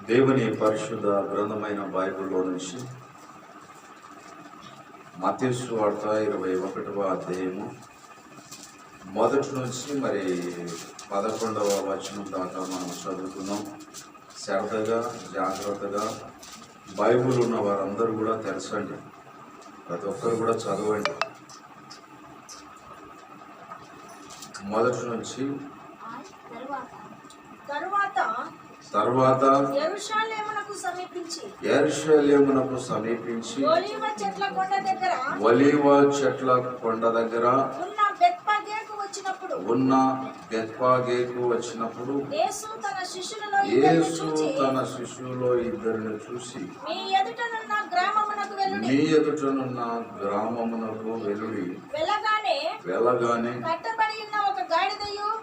దేవుని పరిశుద్ధ గ్రంథమైన బైబిల్లో నుంచి మత్తయి సువార్త 21వ అధ్యాయము మొదటి నుంచి మరి 11వ వచనం దాకా మనం చదువుకున్నాం. శ్రద్ధగా జాగ్రత్తగా బైబిల్ ఉన్న వారందరూ కూడా తెలుసండి, ప్రతి ఒక్కరు కూడా చదవండి. మొదటి నుంచి తర్వాత యెరూషలేమునకు సమీపించి ఒలీవ చెట్ల కొండ దగ్గర ఉన్న బెత్ఫాగేకు వచ్చినప్పుడు యేసు తన శిష్యులలో ఇద్దరిని చూసి, మీ ఎదుటనున్న గ్రామమునకు వెలుడి. వెళ్ళగానే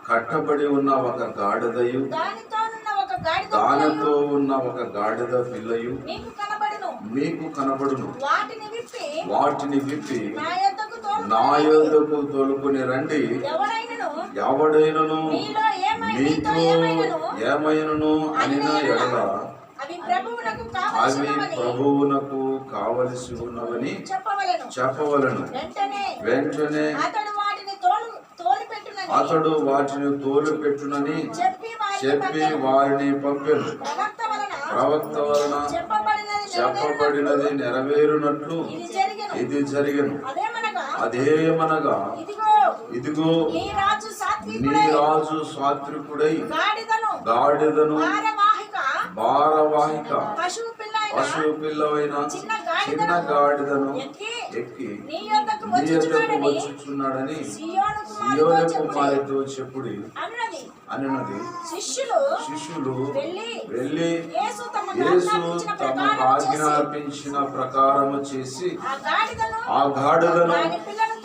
కట్టబడి ఉన్న ఒక గాడిదయు దానితో ఉన్న ఒక గాడిద పిల్లయు మీకు కనబడును. వాటిని విప్పి నా యొద్దకు తోలుకుని రండి. ఎవడైనను మీతో ఏమైనను అనిన ఎడల అవి ప్రభువునకు కావలసి ఉన్నవని చెప్పవలను. వెంటనే అతడు వాటిని తోలుపెట్టునని చెప్పి వారిని పంపెను. ప్రవక్త వలన చెప్పబడినది నెరవేరునట్లు ఇది జరిగెను. అదేమనగా, ఇదిగో నీ రాజు సాత్వికుడై గాడిదను భారవాహిక పశువు పిల్లవైన చిన్న గాడిదను ఎక్కి నీ యొద్దకు వచ్చుచున్నాడని సియోను కుమార్తెతో చెప్పుడి అన్నది. శిష్యులు వెళ్ళి యేసు తమకు ఆజ్ఞాపించిన ప్రకారము చేసి ఆ గాడిదను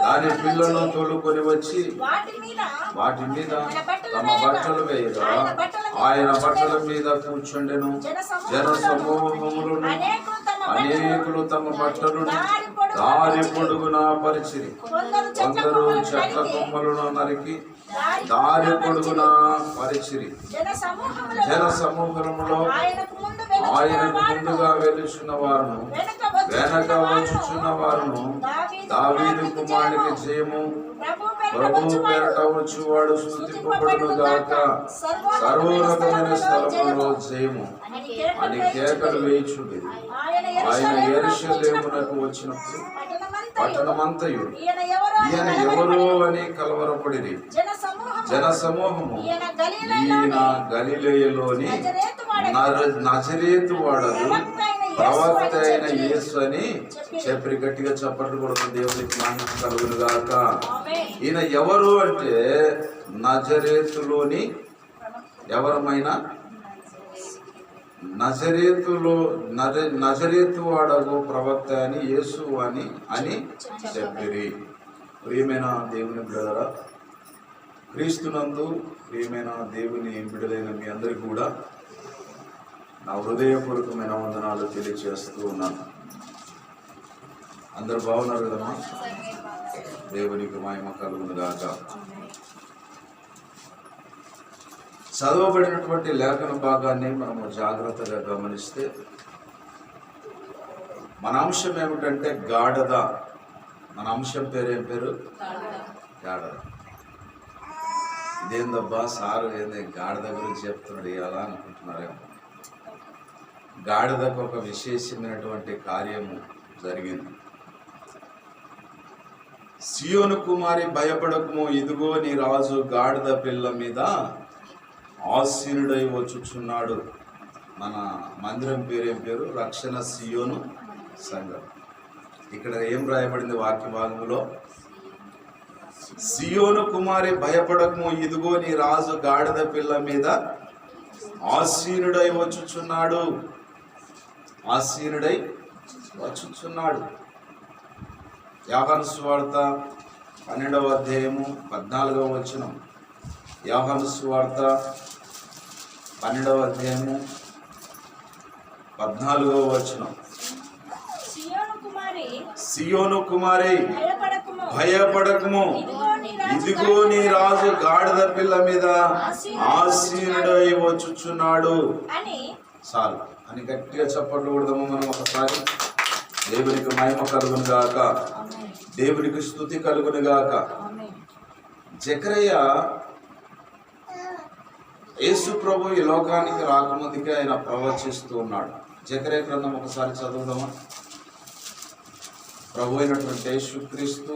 దాని పిల్లను తోలుకొని వచ్చి వాటి మీద తమ బట్టలు వేయగా ఆయన బట్టల మీద కూర్చుండెను. జన సమూహములను అనేకులు తమ బట్టలను దారి పొడుగునా పరిచిరి. కొందరు చెట్ల కొమ్మలను నరికి దారి పొడుగునా పరిచిరి. జన సమూహములో ఆయనకు ముందుగా వెలుచున్న వారును వెనక వచ్చుచున్న వారును, దావీదు కుమారునికి జయము, ప్రభువు పేరట వచ్చువాడు స్తుతింపబడును గాక, సర్వోన్నతమైన స్థలములో జయము అని కేకలు వేయుచుండి ఆయన యెరూషలేమునకు వచ్చినప్పుడు పట్టణమంతయు ఈయన ఎవరో అని కలవరపడిరి. జన సమూహము ఈయన గలిలయలోని నజరేతు వాడదు ప్రవక్త అయిన యేసు అని చెప్పి గట్టిగా చప్పట్లు కొడుకుని దేవునికి మహిమ కలుగును గాక. ఈయన ఎవరు అంటే నజరేతులోని ఎవరమైనా నజరేతు వాడగు ప్రవక్త అని యేసు అని చెప్పిరి. ప్రియమైన దేవుని బిడ్డలారా, క్రీస్తునందు ప్రియమైన దేవుని బిడ్డలైన మీ అందరికీ కూడా నా హృదయపూర్వకమైన వందనాలు తెలియజేస్తూ ఉన్నాను. అందరూ బాగున్నారు కదమ్మా? దేవునికి మహిమ కలుగును గాక. చదవబడినటువంటి లేఖన భాగాన్ని మనము జాగ్రత్తగా గమనిస్తే మన అంశం ఏమిటంటే గాడిద. మన అంశం పేరేం పేరు? గాడిద. ఇదేందబ్బా సారు ఏంది గాడిద గురించి చెప్తున్నాడు అలా అనుకుంటున్నారేమో. గాడిదకు ఒక విశేషమైనటువంటి కార్యము జరిగింది. సియోను కుమారి భయపడకము, ఇదిగో నీ రాజు గాడిద పిల్ల మీద ఆసీనుడై వచ్చుచున్నాడు. మన మందిరం పేరేం పేరు? రక్షణ సియోను సంఘం. ఇక్కడ ఏం రాయబడింది వాక్య భాగంలో? సియోను కుమారి భయపడకము, ఇదిగో నీ రాజు గాడిద పిల్ల మీద ఆసీనుడై వచ్చుచున్నాడు. ఆసీనుడై వచ్చుచున్నాడు. యోహాను సువార్త 12వ అధ్యాయము 14వ వచనం. యోహాను సువార్త 12వ అధ్యాయము 14వ వచనం. సియోను కుమారి భయపడకము, ఇదిగో నీ రాజు గాడిద పిల్ల మీద ఆసీనుడై వచ్చుచున్నాడు చాలు అని గట్టిగా చప్పట్లు కొడదాము మనం ఒకసారి. దేవునికి మహిమ కలుగును గాక, ఆమేన్. దేవునికి స్తుతి కలుగును గాక. ఆమేన్. జకరయ్య యేసు ప్రభు ఈ లోకానికి రాకముందుకే ఆయన ప్రవచిస్తూ ఉన్నాడు. జకరయ్య గ్రంథం ఒకసారి చదువుదామా. ప్రభు అయినటువంటి యేసుక్రీస్తు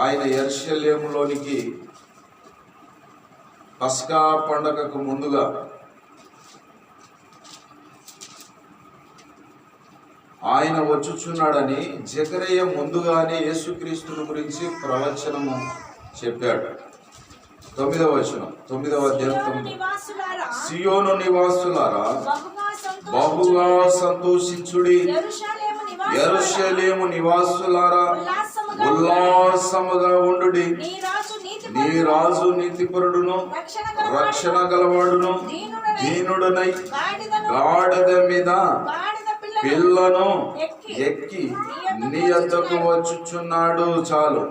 ఆయన యెరూషలేములోనికి పస్కా పండగకు ముందుగా ఆయన వచ్చుచున్నాడని జకరయ్య ముందుగానే యేసుక్రీస్తుని గురించి ప్రవచనము చెప్పాడు. 9వ వచనం, 9వ అధ్యాయం సియోను నివాసులారా, సియోను నివాసులారా బహుగా సంతోషించుడి, యెరూషలేము నివాసులారా ఉల్లాసముగా ఉండుడి. నీ రాజు నీతిపరుడును రక్షణ గలవాడును దీనుడనై గాడిద మీద పిల్లను ఎక్కి నీ యొద్దకు వచ్చుచున్నాడు. చాలు.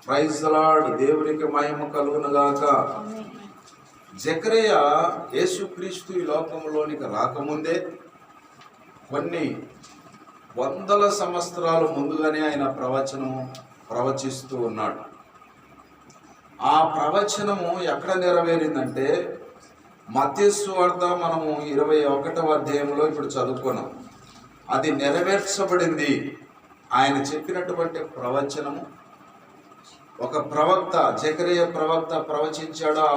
Praise the lord. దేవునికి మహిమ కలుగును గాక. జకరయ్య యేసుక్రీస్తు ఈ లోకంలోనికి రాకముందే కొన్ని వందల సంవత్సరాల ముందుగానే ఆయన ప్రవచిస్తూ ఉన్నాడు. ఆ ప్రవచనము ఎక్కడ నెరవేరిందంటే మత్తయి సువార్త మనము 21వ అధ్యాయంలో ఇప్పుడు చదువుకున్నాం. అది నెరవేర్చబడింది. ఆయన చెప్పినటువంటి ప్రవచనము ఒక ప్రవక్త, జకరయ్య ప్రవక్త ప్రవచించాడు. ఆ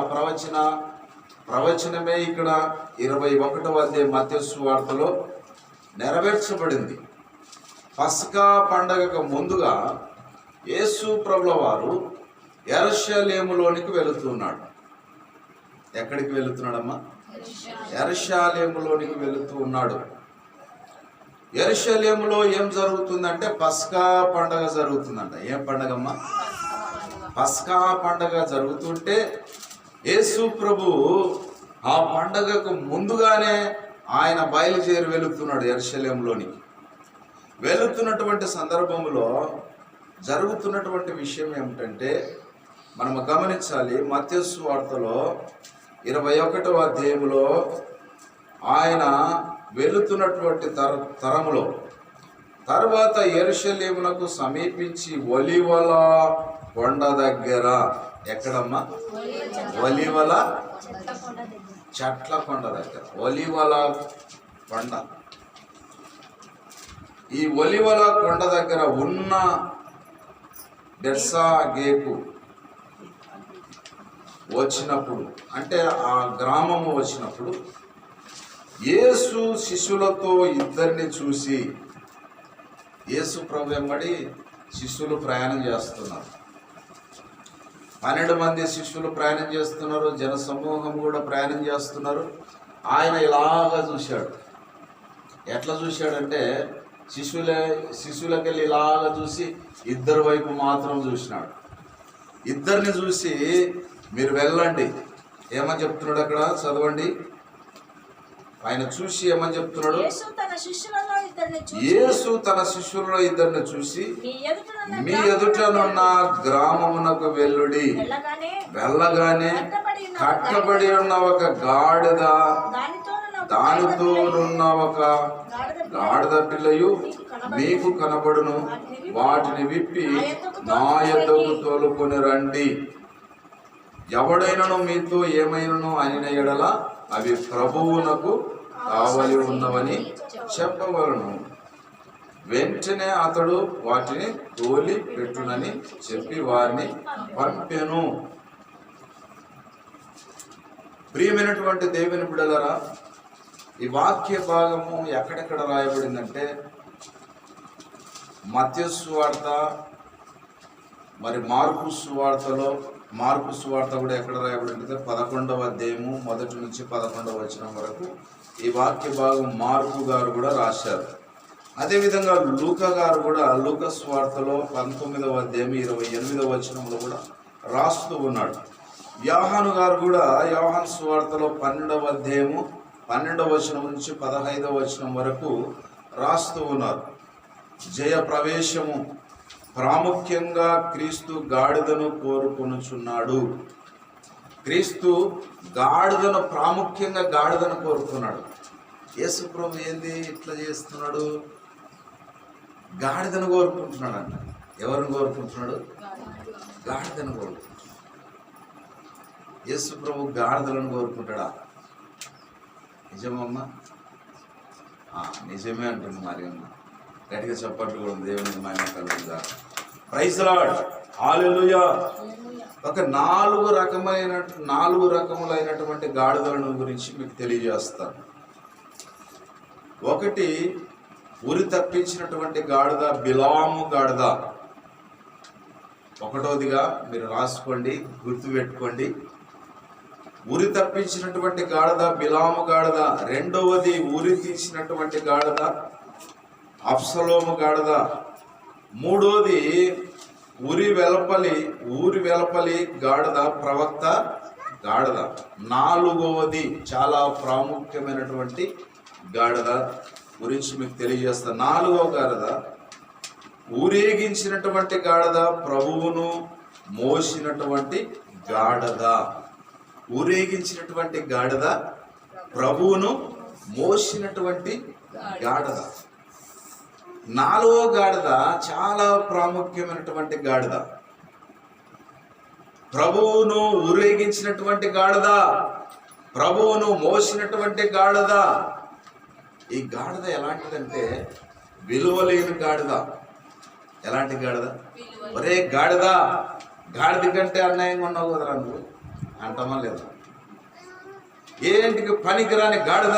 ప్రవచనమే ఇక్కడ 21వ అధ్యాయం మత్తయి సువార్తలో నెరవేర్చబడింది. పస్కా పండగకు ముందుగా యేసు ప్రభుల వారు యెరూషలేములోనికి వెళుతున్నాడు. ఎక్కడికి వెళుతున్నాడమ్మా? యెరూషలేములోనికి వెళుతూ ఉన్నాడు. యెరూషలేములో ఏం జరుగుతుందంటే పస్కా పండగ జరుగుతుందంట. ఏం పండగమ్మా? పస్కా పండగ జరుగుతుంటే యేసు ప్రభు ఆ పండగకు ముందుగానే ఆయన బయలుదేరి వెళుతున్నాడు యెరూషలేములోనికి. వెళుతున్నటువంటి సందర్భంలో జరుగుతున్నటువంటి విషయం ఏమిటంటే మనము గమనించాలి. మత్తయి సువార్తలో 21వ అధ్యాయంలో ఆయన వెళుతున్నటువంటి తరములో తర్వాత యెరూషలేమునకు సమీపించి ఒలీవల కొండ దగ్గర, ఎక్కడమ్మా? ఒలీవల చెట్ల కొండ దగ్గర, ఒలీవల కొండ. ఈ ఒలీవల కొండ దగ్గర ఉన్న బెత్సగేకు వచ్చినప్పుడు, అంటే ఆ గ్రామము వచ్చినప్పుడు యేసు శిష్యులతో ఇద్దరిని చూసి, యేసు ప్రభు వెంబడి శిష్యులు ప్రయాణం చేస్తున్నారు. 12 మంది శిష్యులు ప్రయాణం చేస్తున్నారు. జన సమూహం కూడా ప్రయాణం చేస్తున్నారు. ఆయన ఇలాగా చూశాడు. ఎట్లా చూశాడంటే శిష్యులకెళ్ళి ఇలాగా చూసి ఇద్దరు వైపు మాత్రం చూసినాడు. ఇద్దరిని చూసి మీరు వెళ్ళండి ఏమని చెప్తున్నాడు అక్కడ చదవండి. ఆయన చూసి ఏమని చెప్తున్నాడు? యేసు తన శిష్యులలో ఇద్దరిని చూసి మీ ఎదుటనున్న గ్రామమునకు వెళ్ళుడి. వెళ్ళగానే కట్టబడి ఉన్న ఒక గాడిద, దానితోనున్న ఒక గాడిద పిల్లయు మీకు కనబడును. వాటిని విప్పి నా యొద్దకు తోలుకొని రండి. ఎవడైనను మీతో ఏమైనను అయిన ఎడల అవి ప్రభువునకు కావలి ఉన్నవని చెప్పవలను. వెంటనే అతడు వాటిని తోలి పెట్టునని చెప్పి వారిని పంపెను. ప్రియమైనటువంటి దేవుని బిడ్డలారా, ఈ వాక్య భాగము ఎక్కడెక్కడ రాయబడిందంటే మత్తయి సువార్త, మరి మార్కు సువార్తలో, మార్కు సువార్త కూడా ఎక్కడ రాయబడిందంటే 11వ అధ్యాయము 1 నుంచి 11వ వచనం వరకు ఈ వాక్య భాగం మార్కు గారు కూడా రాశారు. అదేవిధంగా లూకా గారు కూడా లూకా సువార్తలో 19వ అధ్యాయం 28వ వచనంలో కూడా రాస్తూ ఉన్నాడు. యోహాను గారు కూడా యోహాను సువార్తలో 12వ అధ్యాయము 12వ వచనం నుంచి 15వ వచనం వరకు రాస్తూ ఉన్నారు. జయ ప్రవేశము, ప్రాముఖ్యంగా క్రీస్తు గాడిదను కోరుకొనుచున్నాడు. క్రీస్తు గాడిదను, ప్రాముఖ్యంగా గాడిదను కోరుకున్నాడు. యేసు ప్రభు ఏంది ఇట్లా చేస్తున్నాడు? గాడిదను కోరుకుంటున్నాడు అంట. ఎవరిని కోరుకుంటున్నాడు? గాడిదను కోరుకుంటున్నాడు. యేసు ప్రభు గాడిదలను కోరుకుంటాడా? నిజమమ్మా? నిజమే అంటుంది మరి అమ్మ. గట్టిగా చెప్పట్లు కూడా దేవునికి మహిమ కలుగుగా. ప్రైజ్ లార్డ్, హల్లెలూయా. ఒక నాలుగు రకములైనటువంటి గాడిదలను గురించి మీకు తెలియజేస్తాను. ఒకటి ఉరి తప్పించినటువంటి గాడిద, బిలాము గాడిద. ఒకటోదిగా మీరు రాసుకోండి, గుర్తుపెట్టుకోండి. ఉరి తప్పించినటువంటి గాడిద బిలాము గాడిద. రెండవది ఉరి తీసినటువంటి గాడిద అబ్షలోము గాడిద. మూడోది ఊరి వెలపలి గాడిద, ప్రవక్త గాడిద. నాలుగవది చాలా ప్రాముఖ్యమైనటువంటి గాడిద గురించి మీకు తెలియజేస్తా. నాలుగవ గాడిద ఊరేగించినటువంటి గాడిద, ప్రభువును మోసినటువంటి గాడిద. ఊరేగించినటువంటి గాడిద, ప్రభువును మోసినటువంటి గాడిద. నాలుగో గాడిద చాలా ప్రాముఖ్యమైనటువంటి గాడిద, ప్రభువును ఊరేగించినటువంటి గాడిద, ప్రభువును మోసినటువంటి గాడిద. ఈ గాడిద ఎలాంటిదంటే విలువలేని గాడిద. ఎలాంటి గాడిద? ఒరే గాడిద, గాడిద కంటే అన్యాయంగా ఉన్నావు కదరా నువ్వు అంటమా లేదా? ఏంటికి పనికిరాని గాడిద,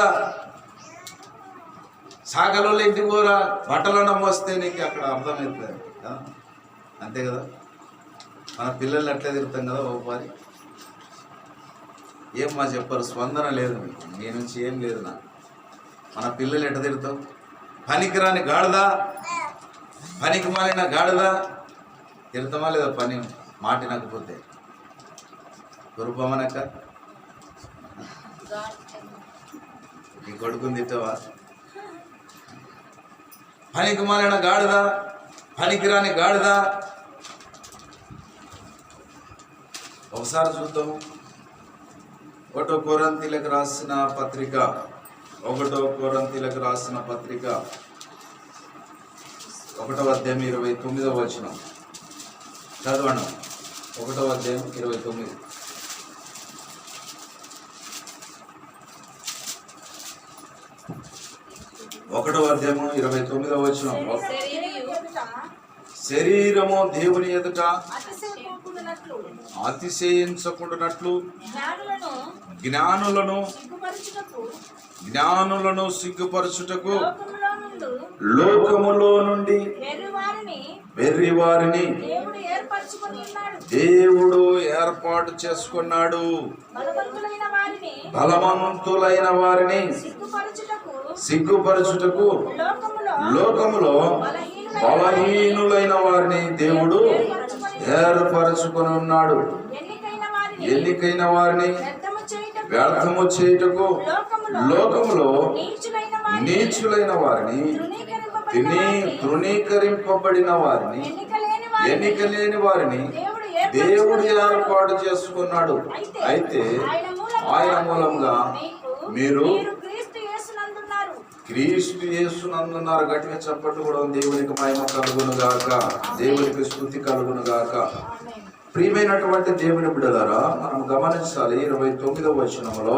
సాగలలో ఇంటికి పోరా, బట్టలను మోస్తే నీకు అక్కడ అర్థమవుతుంది కదా. అంతే కదా, మన పిల్లల్ని ఎట్లా తిరుగుతాం కదా ఒకసారి. ఏం మా చెప్పారు, స్పందన లేదు మీకు, మీ నుంచి ఏం లేదు నాకు. మన పిల్లలు ఎట్లా తిరుగుతాం? పనికిరాని గాడిద, పనికి మాలిన గాడిద. తిరుగుతామా లేదా? పని మాటినకపోతే గురుపమనక్క నీ కొడుకుని తిట్టవా? పనికి మాలిన గాడిద, పనికిరాని గాడిద. ఒకసారి చూద్దాము. 1 కొరింథీయులకు రాసిన పత్రిక 1వ అధ్యాయం 29వ వచనం చదవండి. 1వ అధ్యాయం 29. ఒకటవ అధ్యాయము 29వ వచనం. శరీరము దేవుని ఎదుట అతిశయించకుండానట్లు జ్ఞానులను సిగ్గుపరచుటకు లోకములో నుండి వెర్రివారిని దేవుడు ఏర్పాటు చేసుకున్నాడు. బలవంతులైన వారిని సిగ్గుపరచుటకు లోకములో బలహీనులైన వారిని దేవుడు ఏర్పరచుకొని ఉన్నాడు. ఎన్నికైన వారిని వ్యర్థము చేయుటకు లోకములో నీచులైన వారిని, తృణీకరింపబడిన వారిని, ఎన్నిక లేని వారిని దేవుడు ఏర్పాటు చేసుకున్నాడు. అయితే ఆయన మూలంగా మీరు క్రీస్తు యేసునందున్నారు. గట్టిగా చెప్పట్టు కూడా దేవునికి మహిమ కలుగును గాక, దేవునికి స్తుతి కలుగును గాక. ప్రియమైనటువంటి దేవుని బిడ్డలారా, మనం గమనించాలి 29వ వచనంలో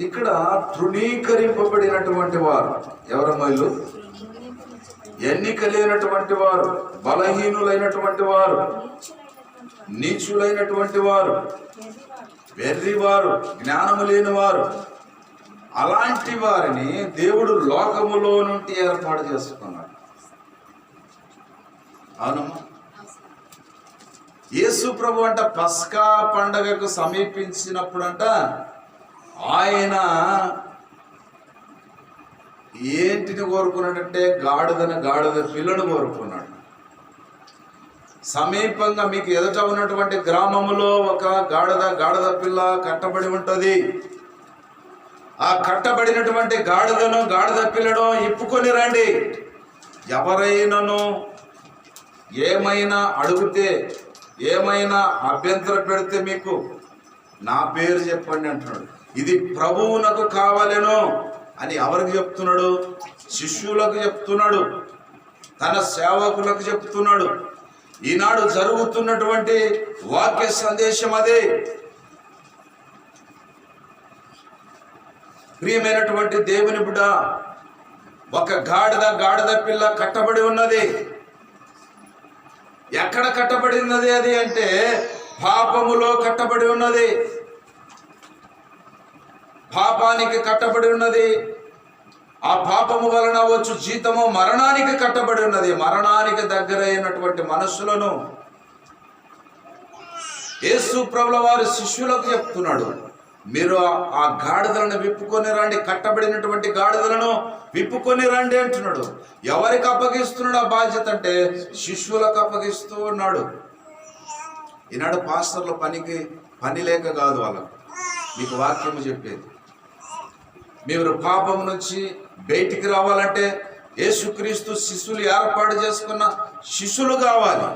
ఇక్కడ తృణీకరింపబడినటువంటి వారు ఎవరమ్మా? వీళ్ళు ఎన్నిక లేనటువంటి వారు, బలహీనులైనటువంటి వారు, నీచులైనటువంటి వారు, వెర్రివారు, జ్ఞానము లేని వారు. అలాంటి వారిని దేవుడు లోకములో నుండి ఏర్పాటు చేసుకున్నాడు. అవునమ్మా? యేసు ప్రభు అంట పస్కా పండగకు సమీపించినప్పుడంట ఆయన ఏంటిని కోరుకున్నాడంటే గాడిద పిల్లను కోరుకున్నాడు. సమీపంగా మీకు ఎదుట ఉన్నటువంటి గ్రామములో ఒక గాడిద పిల్ల కట్టబడి ఉంటుంది. ఆ కట్టబడినటువంటి గాడిద పిల్లను ఇప్పుకొని రండి. ఎవరైనాను ఏమైనా అడిగితే ఏమైనా అభ్యంతరం పెడితే మీకు నా పేరు చెప్పండి అంటున్నాడు. ఇది ప్రభువునకు కావాలెను అని ఎవరికి చెప్తున్నాడు? శిష్యులకు చెప్తున్నాడు, తన సేవకులకు చెప్తున్నాడు. ఈనాడు జరుగుతున్నటువంటి వాక్య సందేశం అదే. ప్రియమైనటువంటి దేవుని బిడ్డ, ఒక గాడిద పిల్ల కట్టబడి ఉన్నది. ఎక్కడ కట్టబడి ఉన్నది అది అంటే పాపములో కట్టబడి ఉన్నది, పాపానికి కట్టబడి ఉన్నది. ఆ పాపము వలన వచ్చు జీతము మరణానికి కట్టబడి ఉన్నది. మరణానికి దగ్గరైనటువంటి మనస్సులను యేసు ప్రభుల వారి శిష్యులకు చెప్తున్నాడు, మీరు ఆ గాడిదలను విప్పుకొని రండి, కట్టబడినటువంటి గాడిదలను విప్పుకొని రండి అంటున్నాడు. ఎవరికి అప్పగిస్తున్నాడు ఆ బాధ్యత అంటే శిష్యులకు అప్పగిస్తూ ఉన్నాడు. ఈనాడు పాస్టర్ల పని లేక కాదు వాళ్ళకు మీకు వాక్యము చెప్పేది. మీరు పాపం నుంచి బయటికి రావాలంటే యేసుక్రీస్తు శిష్యులు ఏర్పాటు చేసుకున్న శిష్యులు కావాలి.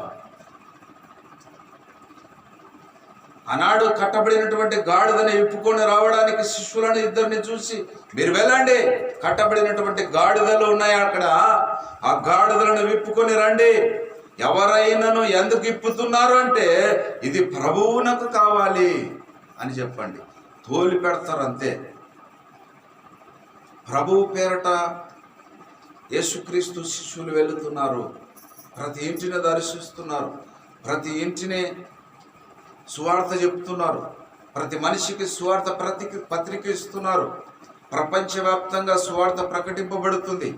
ఆనాడు కట్టబడినటువంటి గాడిదని విప్పుకొని రావడానికి శిష్యులను ఇద్దరిని చూసి మీరు వెళ్ళండి, కట్టబడినటువంటి గాడిదలు ఉన్నాయి అక్కడ, ఆ గాడిదలను విప్పుకొని రండి. ఎవరైనాను ఎందుకు విప్పుతున్నారు అంటే ఇది ప్రభువునకు కావాలి అని చెప్పండి, తోలి పెడతారు అంతే. ప్రభువు పేరట యేసుక్రీస్తు శిష్యులు వెళుతున్నారు, ప్రతి ఇంటిని దర్శిస్తున్నారు, ప్రతి ఇంటిని సువార్త చెప్తున్నారు, ప్రతి మనిషికి సువార్త పత్రిక ఇస్తున్నారు. ప్రపంచవ్యాప్తంగా సువార్త ప్రకటింపబడుతుంది.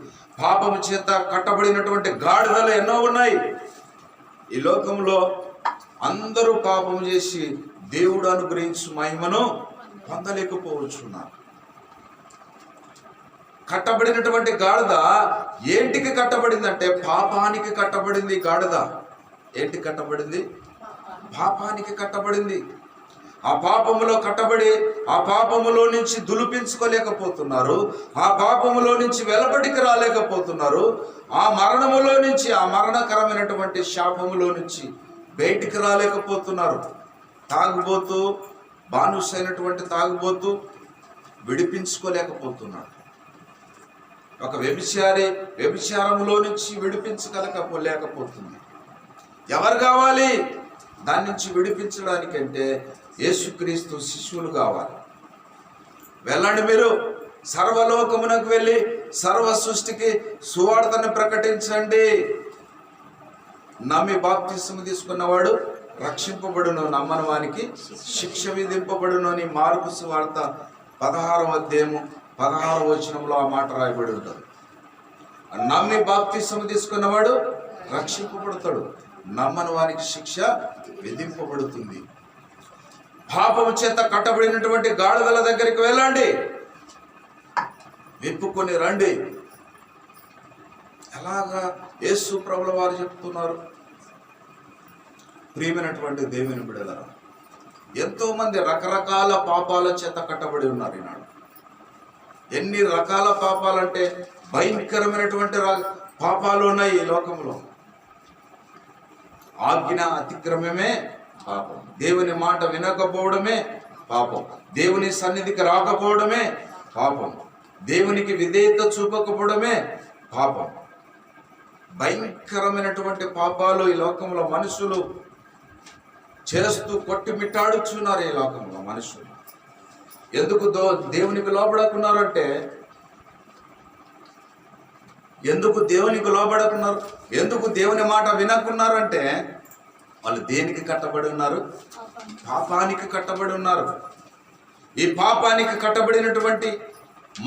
పాపము చేత కట్టబడినటువంటి గాడిదలు ఎన్నో ఉన్నాయి ఈ లోకంలో. అందరూ పాపం చేసి దేవుడు అనుగ్రహించు మహిమను పొందలేకపోవచ్చున్నారు. కట్టబడినటువంటి గాడిద ఏంటికి కట్టబడిందంటే పాపానికి కట్టబడింది. గాడిద ఏంటి కట్టబడింది? పాపానికి కట్టబడింది. ఆ పాపములో కట్టబడి ఆ పాపములో నుంచి దులిపించుకోలేకపోతున్నారు, ఆ పాపములో నుంచి వెలుపటికి రాలేకపోతున్నారు, ఆ మరణములో నుంచి, ఆ మరణకరమైనటువంటి శాపములో నుంచి బయటికి రాలేకపోతున్నారు. తాగుబోతూ, బానుసైనటువంటి తాగుబోతూ విడిపించుకోలేకపోతున్నాడు. ఒక వ్యభిచారములో నుంచి విడిపించలేకపోతుంది. ఎవరు కావాలి దాని నుంచి విడిపించడానికంటే? యేసుక్రీస్తు శిష్యులు కావాలి. వెళ్ళండి, మీరు సర్వలోకమునకు వెళ్ళి సర్వ సృష్టికి సువార్తను ప్రకటించండి. నమ్మి బాప్తిస్మము తీసుకున్నవాడు రక్షింపబడును, నమ్మని వానికి శిక్ష విధింపబడును అని మార్కు సువార్త 16వ అధ్యాయము 16వ వచనంలో ఆ మాట రాయబడి ఉంటుంది. నమ్మి బాప్తిస్మము తీసుకున్నవాడు రక్షింపబడతాడు, నమ్మని వానికి శిక్ష విధింపబడుతుంది. పాపము చేత కట్టబడినటువంటి గాడిదల దగ్గరికి వెళ్ళండి, విప్పుకొని రండి. ఎలాగా యేసు ప్రభుల వారు చెప్తున్నారు? ప్రియమైనటువంటి దేవుని బిడ్డలారా, ఎంతో మంది రకరకాల పాపాల చేత కట్టబడి ఉన్నారు ఈనాడు. ఎన్ని రకాల పాపాలంటే భయంకరమైనటువంటి పాపాలు ఉన్నాయి ఈ లోకంలో. ఆజ్ఞ అతిక్రమమే పాపం, దేవుని మాట వినకపోవడమే పాపం, దేవుని సన్నిధికి రాకపోవడమే పాపం, దేవునికి విధేయత చూపకపోవడమే పాపం. భయంకరమైనటువంటి పాపాలు ఈ లోకంలో మనుషులు చేస్తూ కొట్టిమిట్టాడుచున్నారు. ఈ లోకంలో మనుషులు ఎందుకు దేవునికి లోబడకున్నారంటే, ఎందుకు దేవునికి లోబడకున్నారు, ఎందుకు దేవుని మాట వినకున్నారంటే వాళ్ళు దేనికి కట్టబడి ఉన్నారు? పాపానికి కట్టబడి ఉన్నారు. ఈ పాపానికి కట్టబడినటువంటి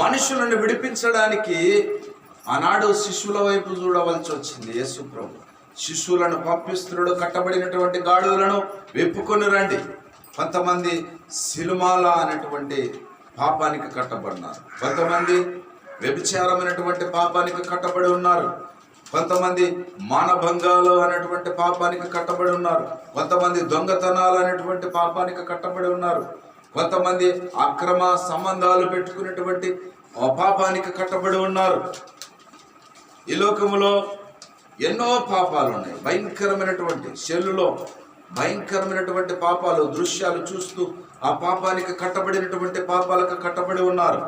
మనుషులను విడిపించడానికి ఆనాడు శిష్యుల వైపు చూడవలసి వచ్చింది. యేసు ప్రభు శిష్యులను పంపిస్తున్నాడు, కట్టబడినటువంటి గాడిదలను విప్పుకొని రండి. కొంతమంది సిలుమాల అనేటువంటి పాపానికి కట్టబడినారు, కొంతమంది వ్యభిచారమైనటువంటి పాపానికి కట్టబడి ఉన్నారు, కొంతమంది మానభంగాలు అనేటువంటి పాపానికి కట్టబడి ఉన్నారు, కొంతమంది దొంగతనాలు అనేటువంటి పాపానికి కట్టబడి ఉన్నారు, కొంతమంది అక్రమ సంబంధాలు పెట్టుకునేటువంటి పాపానికి కట్టబడి ఉన్నారు. ఈ లోకములో ఎన్నో పాపాలు ఉన్నాయి. భయంకరమైనటువంటి సెల్లులో భయంకరమైనటువంటి పాపాలు, దృశ్యాలు చూస్తూ ఆ పాపానికి కట్టబడినటువంటి పాపాలకు కట్టబడి ఉన్నారు.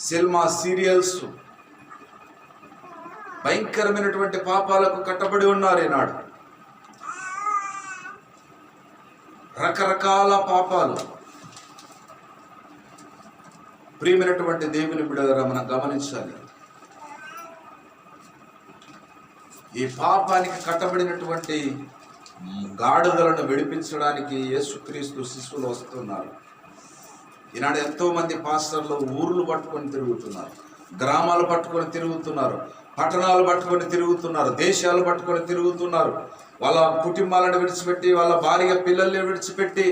సినిమా, సీరియల్స్, భయంకరమైనటువంటి పాపాలకు కట్టబడి ఉన్నారు ఈనాడు. రకరకాల పాపాలు. ప్రియమైనటువంటి దేవుని బిడ్డలారా, మనం గమనించాలి. ఈ పాపానికి కట్టబడినటువంటి గాడిదలను విడిపించడానికి యేసుక్రీస్తు శిష్యులు వస్తున్నారు. ఈనాడు ఎంతో మంది పాస్టర్లు ఊర్లు పట్టుకొని తిరుగుతున్నారు, గ్రామాలు పట్టుకొని తిరుగుతున్నారు, పట్టణాలు పట్టుకొని తిరుగుతున్నారు, దేశాలు పట్టుకొని తిరుగుతున్నారు. వాళ్ళ కుటుంబాలను విడిచిపెట్టి, వాళ్ళ భార్య పిల్లల్ని విడిచిపెట్టి,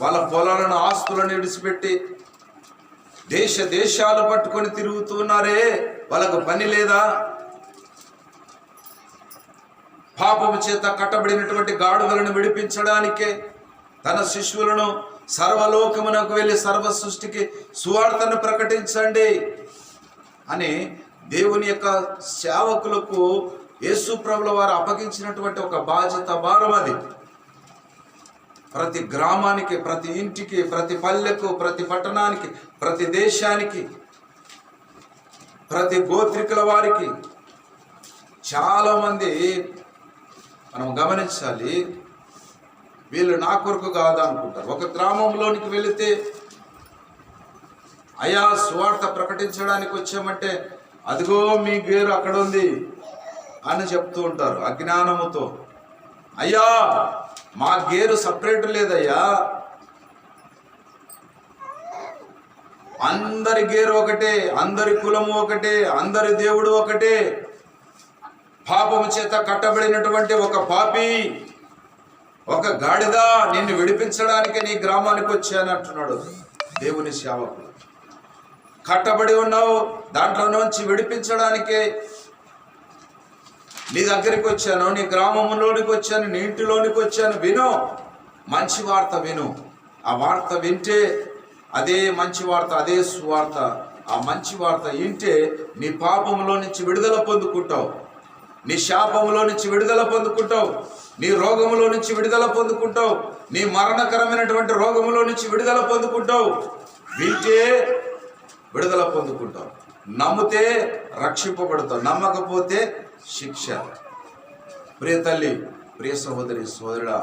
వాళ్ళ పొలాలను, ఆస్తులను విడిచిపెట్టి దేశాలు పట్టుకొని తిరుగుతున్నారే. వాళ్ళకు పని లేదా? పాపము చేత కట్టబడినటువంటి గాడులను విడిపించడానికే తన శిష్యులను సర్వలోకమునకు వెళ్ళి సర్వ సృష్టికి సువార్తను ప్రకటించండి అని దేవుని యొక్క సేవకులకు యేసు ప్రభుల వారు అప్పగించినటువంటి ఒక బాధ్యత, భారం అది. ప్రతి గ్రామానికి, ప్రతి ఇంటికి, ప్రతి పల్లెకు, ప్రతి పట్టణానికి, ప్రతి దేశానికి, ప్రతి గోత్రికుల వారికి. చాలామంది మనం గమనించాలి, వీళ్ళు నా కొరకు కాదా అనుకుంటారు. ఒక గ్రామంలోనికి వెళితే, అయ్యా సువార్త ప్రకటించడానికి వచ్చామంటే, అదిగో మీ గేరు అక్కడ ఉంది అని చెప్తూ ఉంటారు అజ్ఞానముతో. అయ్యా మా గేరు సపరేట్ లేదయ్యా, అందరి గేరు ఒకటే, అందరి కులము ఒకటే, అందరి దేవుడు ఒకటే. పాపము చేత కట్టబడినటువంటి ఒక పాపి, ఒక గాడిద, నిన్ను విడిపించడానికి నీ గ్రామానికి వచ్చాను అంటున్నాడు దేవుని సేవకుడు. కట్టబడి ఉన్నావు, దాంట్లో నుంచి విడిపించడానికే నీ దగ్గరికి వచ్చాను, నీ గ్రామంలోనికి వచ్చాను, నీ ఇంటిలోనికి వచ్చాను. విను, మంచి వార్త విను. ఆ వార్త వింటే అదే మంచి వార్త, అదే సువార్త. ఆ మంచి వార్త వింటే నీ పాపంలో నుంచి విడుదల పొందుకుంటావు, నీ శాపంలో నుంచి విడుదల పొందుకుంటావు, నీ రోగములో నుంచి విడుదల పొందుకుంటావు, నీ మరణకరమైనటువంటి రోగములో నుంచి విడుదల పొందుకుంటావు. వింటే విడుదల పొందుకుంటావు, నమ్మితే రక్షింపబడతావు, నమ్మకపోతే శిక్ష. ప్రియ తల్లి, ప్రియ సహోదరి, సోదరుడా,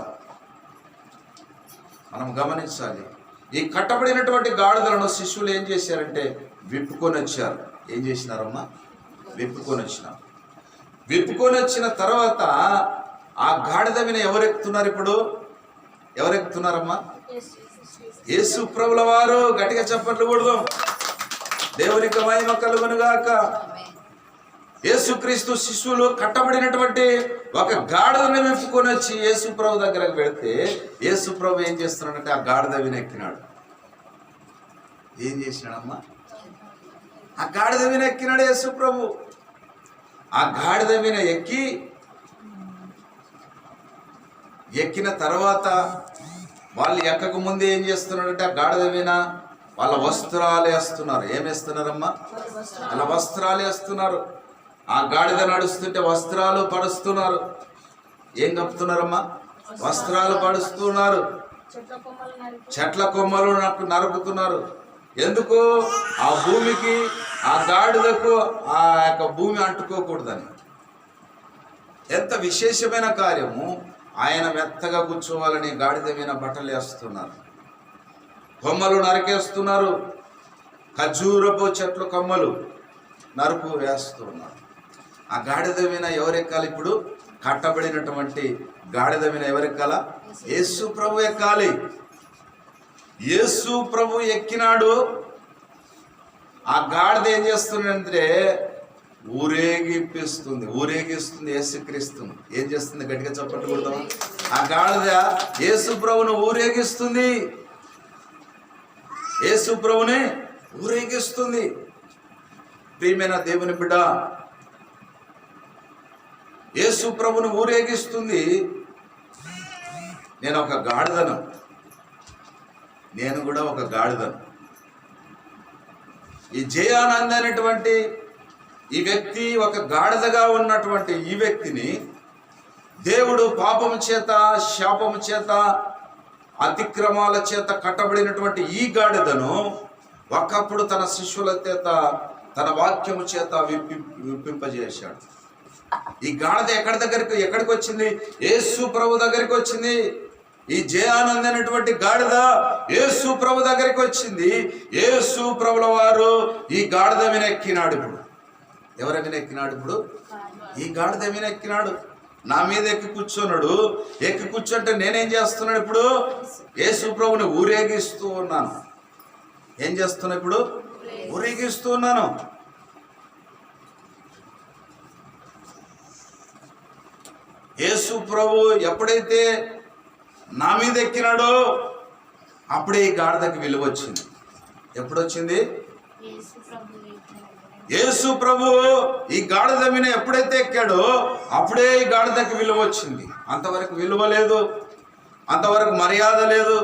మనం గమనించాలి. ఈ కట్టబడినటువంటి గాడిదలను శిష్యులు ఏం చేశారంటే విప్పుకొని వచ్చారు. ఏం చేసినారమ్మా? విప్పుకొని వచ్చినారు. విప్పుకొని వచ్చిన తర్వాత ఆ గాడిద మీద ఎవరెక్కుతున్నారు? ఇప్పుడు ఎవరెక్కుతున్నారమ్మా? యేసు ప్రభుల వారు. గట్టిగా చప్పట్లు కొడదాం. దేవునికి మహిమ కలుగునుగాక. యేసుక్రీస్తు శిష్యులు కట్టబడినటువంటి ఒక గాడిదని విప్పుకొని వచ్చి యేసు ప్రభు దగ్గరకు వెళితే యేసు ప్రభు ఏం చేస్తున్నాడంటే ఆ గాడిద విన ఎక్కినాడు. ఏం చేసినాడమ్మా? ఆ గాడిద విన ఎక్కినాడు యేసు ప్రభు. ఆ గాడిద విన ఎక్కిన తర్వాత వాళ్ళు ఎక్కక ముందే ఏం చేస్తున్నాడంటే ఆ గాడిద విన వాళ్ళ వస్త్రాలు వేస్తున్నారు. ఏమేస్తున్నారమ్మా? వాళ్ళ వస్త్రాలు వేస్తున్నారు. ఆ గాడిద నడుస్తుంటే వస్త్రాలు పడుస్తున్నారు. ఏం కప్పుతున్నారమ్మా? వస్త్రాలు పడుస్తున్నారు. చెట్ల కొమ్మలు నరుకుతున్నారు. ఎందుకు? ఆ భూమికి, ఆ గాడిదకు ఆ యొక్క భూమి అంటుకోకూడదని. ఎంత విశేషమైన కార్యము! ఆయన మెత్తగా కూర్చోవాలని గాడిద మీద బట్టలు వేస్తున్నారు, కొమ్మలు నరికేస్తున్నారు, ఖర్జూరపు చెట్లు కొమ్మలు నరుకు వేస్తున్నారు. ఆ గాడిద మీద ఎవరెక్కాలి? ఇప్పుడు కట్టబడినటువంటి గాడిద మీద ఎవరెక్కాలా? యేసు ప్రభు ఎక్కాలి. యేసు ప్రభు ఎక్కినాడు. ఆ గాడిద ఏం చేస్తుందంటే ఊరేగిస్తుంది యేసుక్రీస్తును. ఏం చేస్తుంది? గట్టిగా చప్పట్లు కొడతాం. ఆ గాడిద యేసు ప్రభును ఊరేగిస్తుంది, యేసు ప్రభుని ఊరేగిస్తుంది. ప్రియమైన దేవుని బిడ్డ, యేసు ప్రభుని ఊరేగిస్తుంది. నేను ఒక గాడిదను, నేను కూడా ఒక గాడిదను. ఈ జయానంద్ అనేటువంటి ఈ వ్యక్తి ఒక గాడిదగా ఉన్నటువంటి ఈ వ్యక్తిని దేవుడు పాపము చేత, శాపము చేత, అతిక్రమాల చేత కట్టబడినటువంటి ఈ గాడిదను ఒకప్పుడు తన శిష్యుల చేత, తన వాక్యము చేత విప్పింపజేశాడు. ఈ గాడిద ఎక్కడికి వచ్చింది? యేసు ప్రభు దగ్గరికి వచ్చింది. ఈ జయానంద్ అనేటువంటి గాడిద యేసు ప్రభు దగ్గరికి వచ్చింది. యేసు ప్రభుల వారు ఈ గాడిద మీద ఎక్కినాడు. ఇప్పుడు ఎవరి మీద ఎక్కినాడు? ఇప్పుడు ఈ గాడిద మీద ఎక్కినాడు. నా మీద ఎక్కి కూర్చున్నాడు. ఎక్కి కూర్చుంటే నేనేం చేస్తున్నాడు? ఇప్పుడు యేసు ప్రభుని ఊరేగిస్తూ ఉన్నాను. ఏం చేస్తున్నా? ఇప్పుడు ఊరేగిస్తూ ఉన్నాను. యేసు ప్రభు ఎప్పుడైతే నా మీద ఎక్కినాడో అప్పుడే ఈ గాడిదకి విలువ వచ్చింది. ఎప్పుడు వచ్చింది? యేసు ప్రభు ఈ గాడిద మీద ఎప్పుడైతే ఎక్కాడో అప్పుడే ఈ గాడిదకి విలువ వచ్చింది. అంతవరకు విలువ లేదు, అంతవరకు మర్యాద లేదు,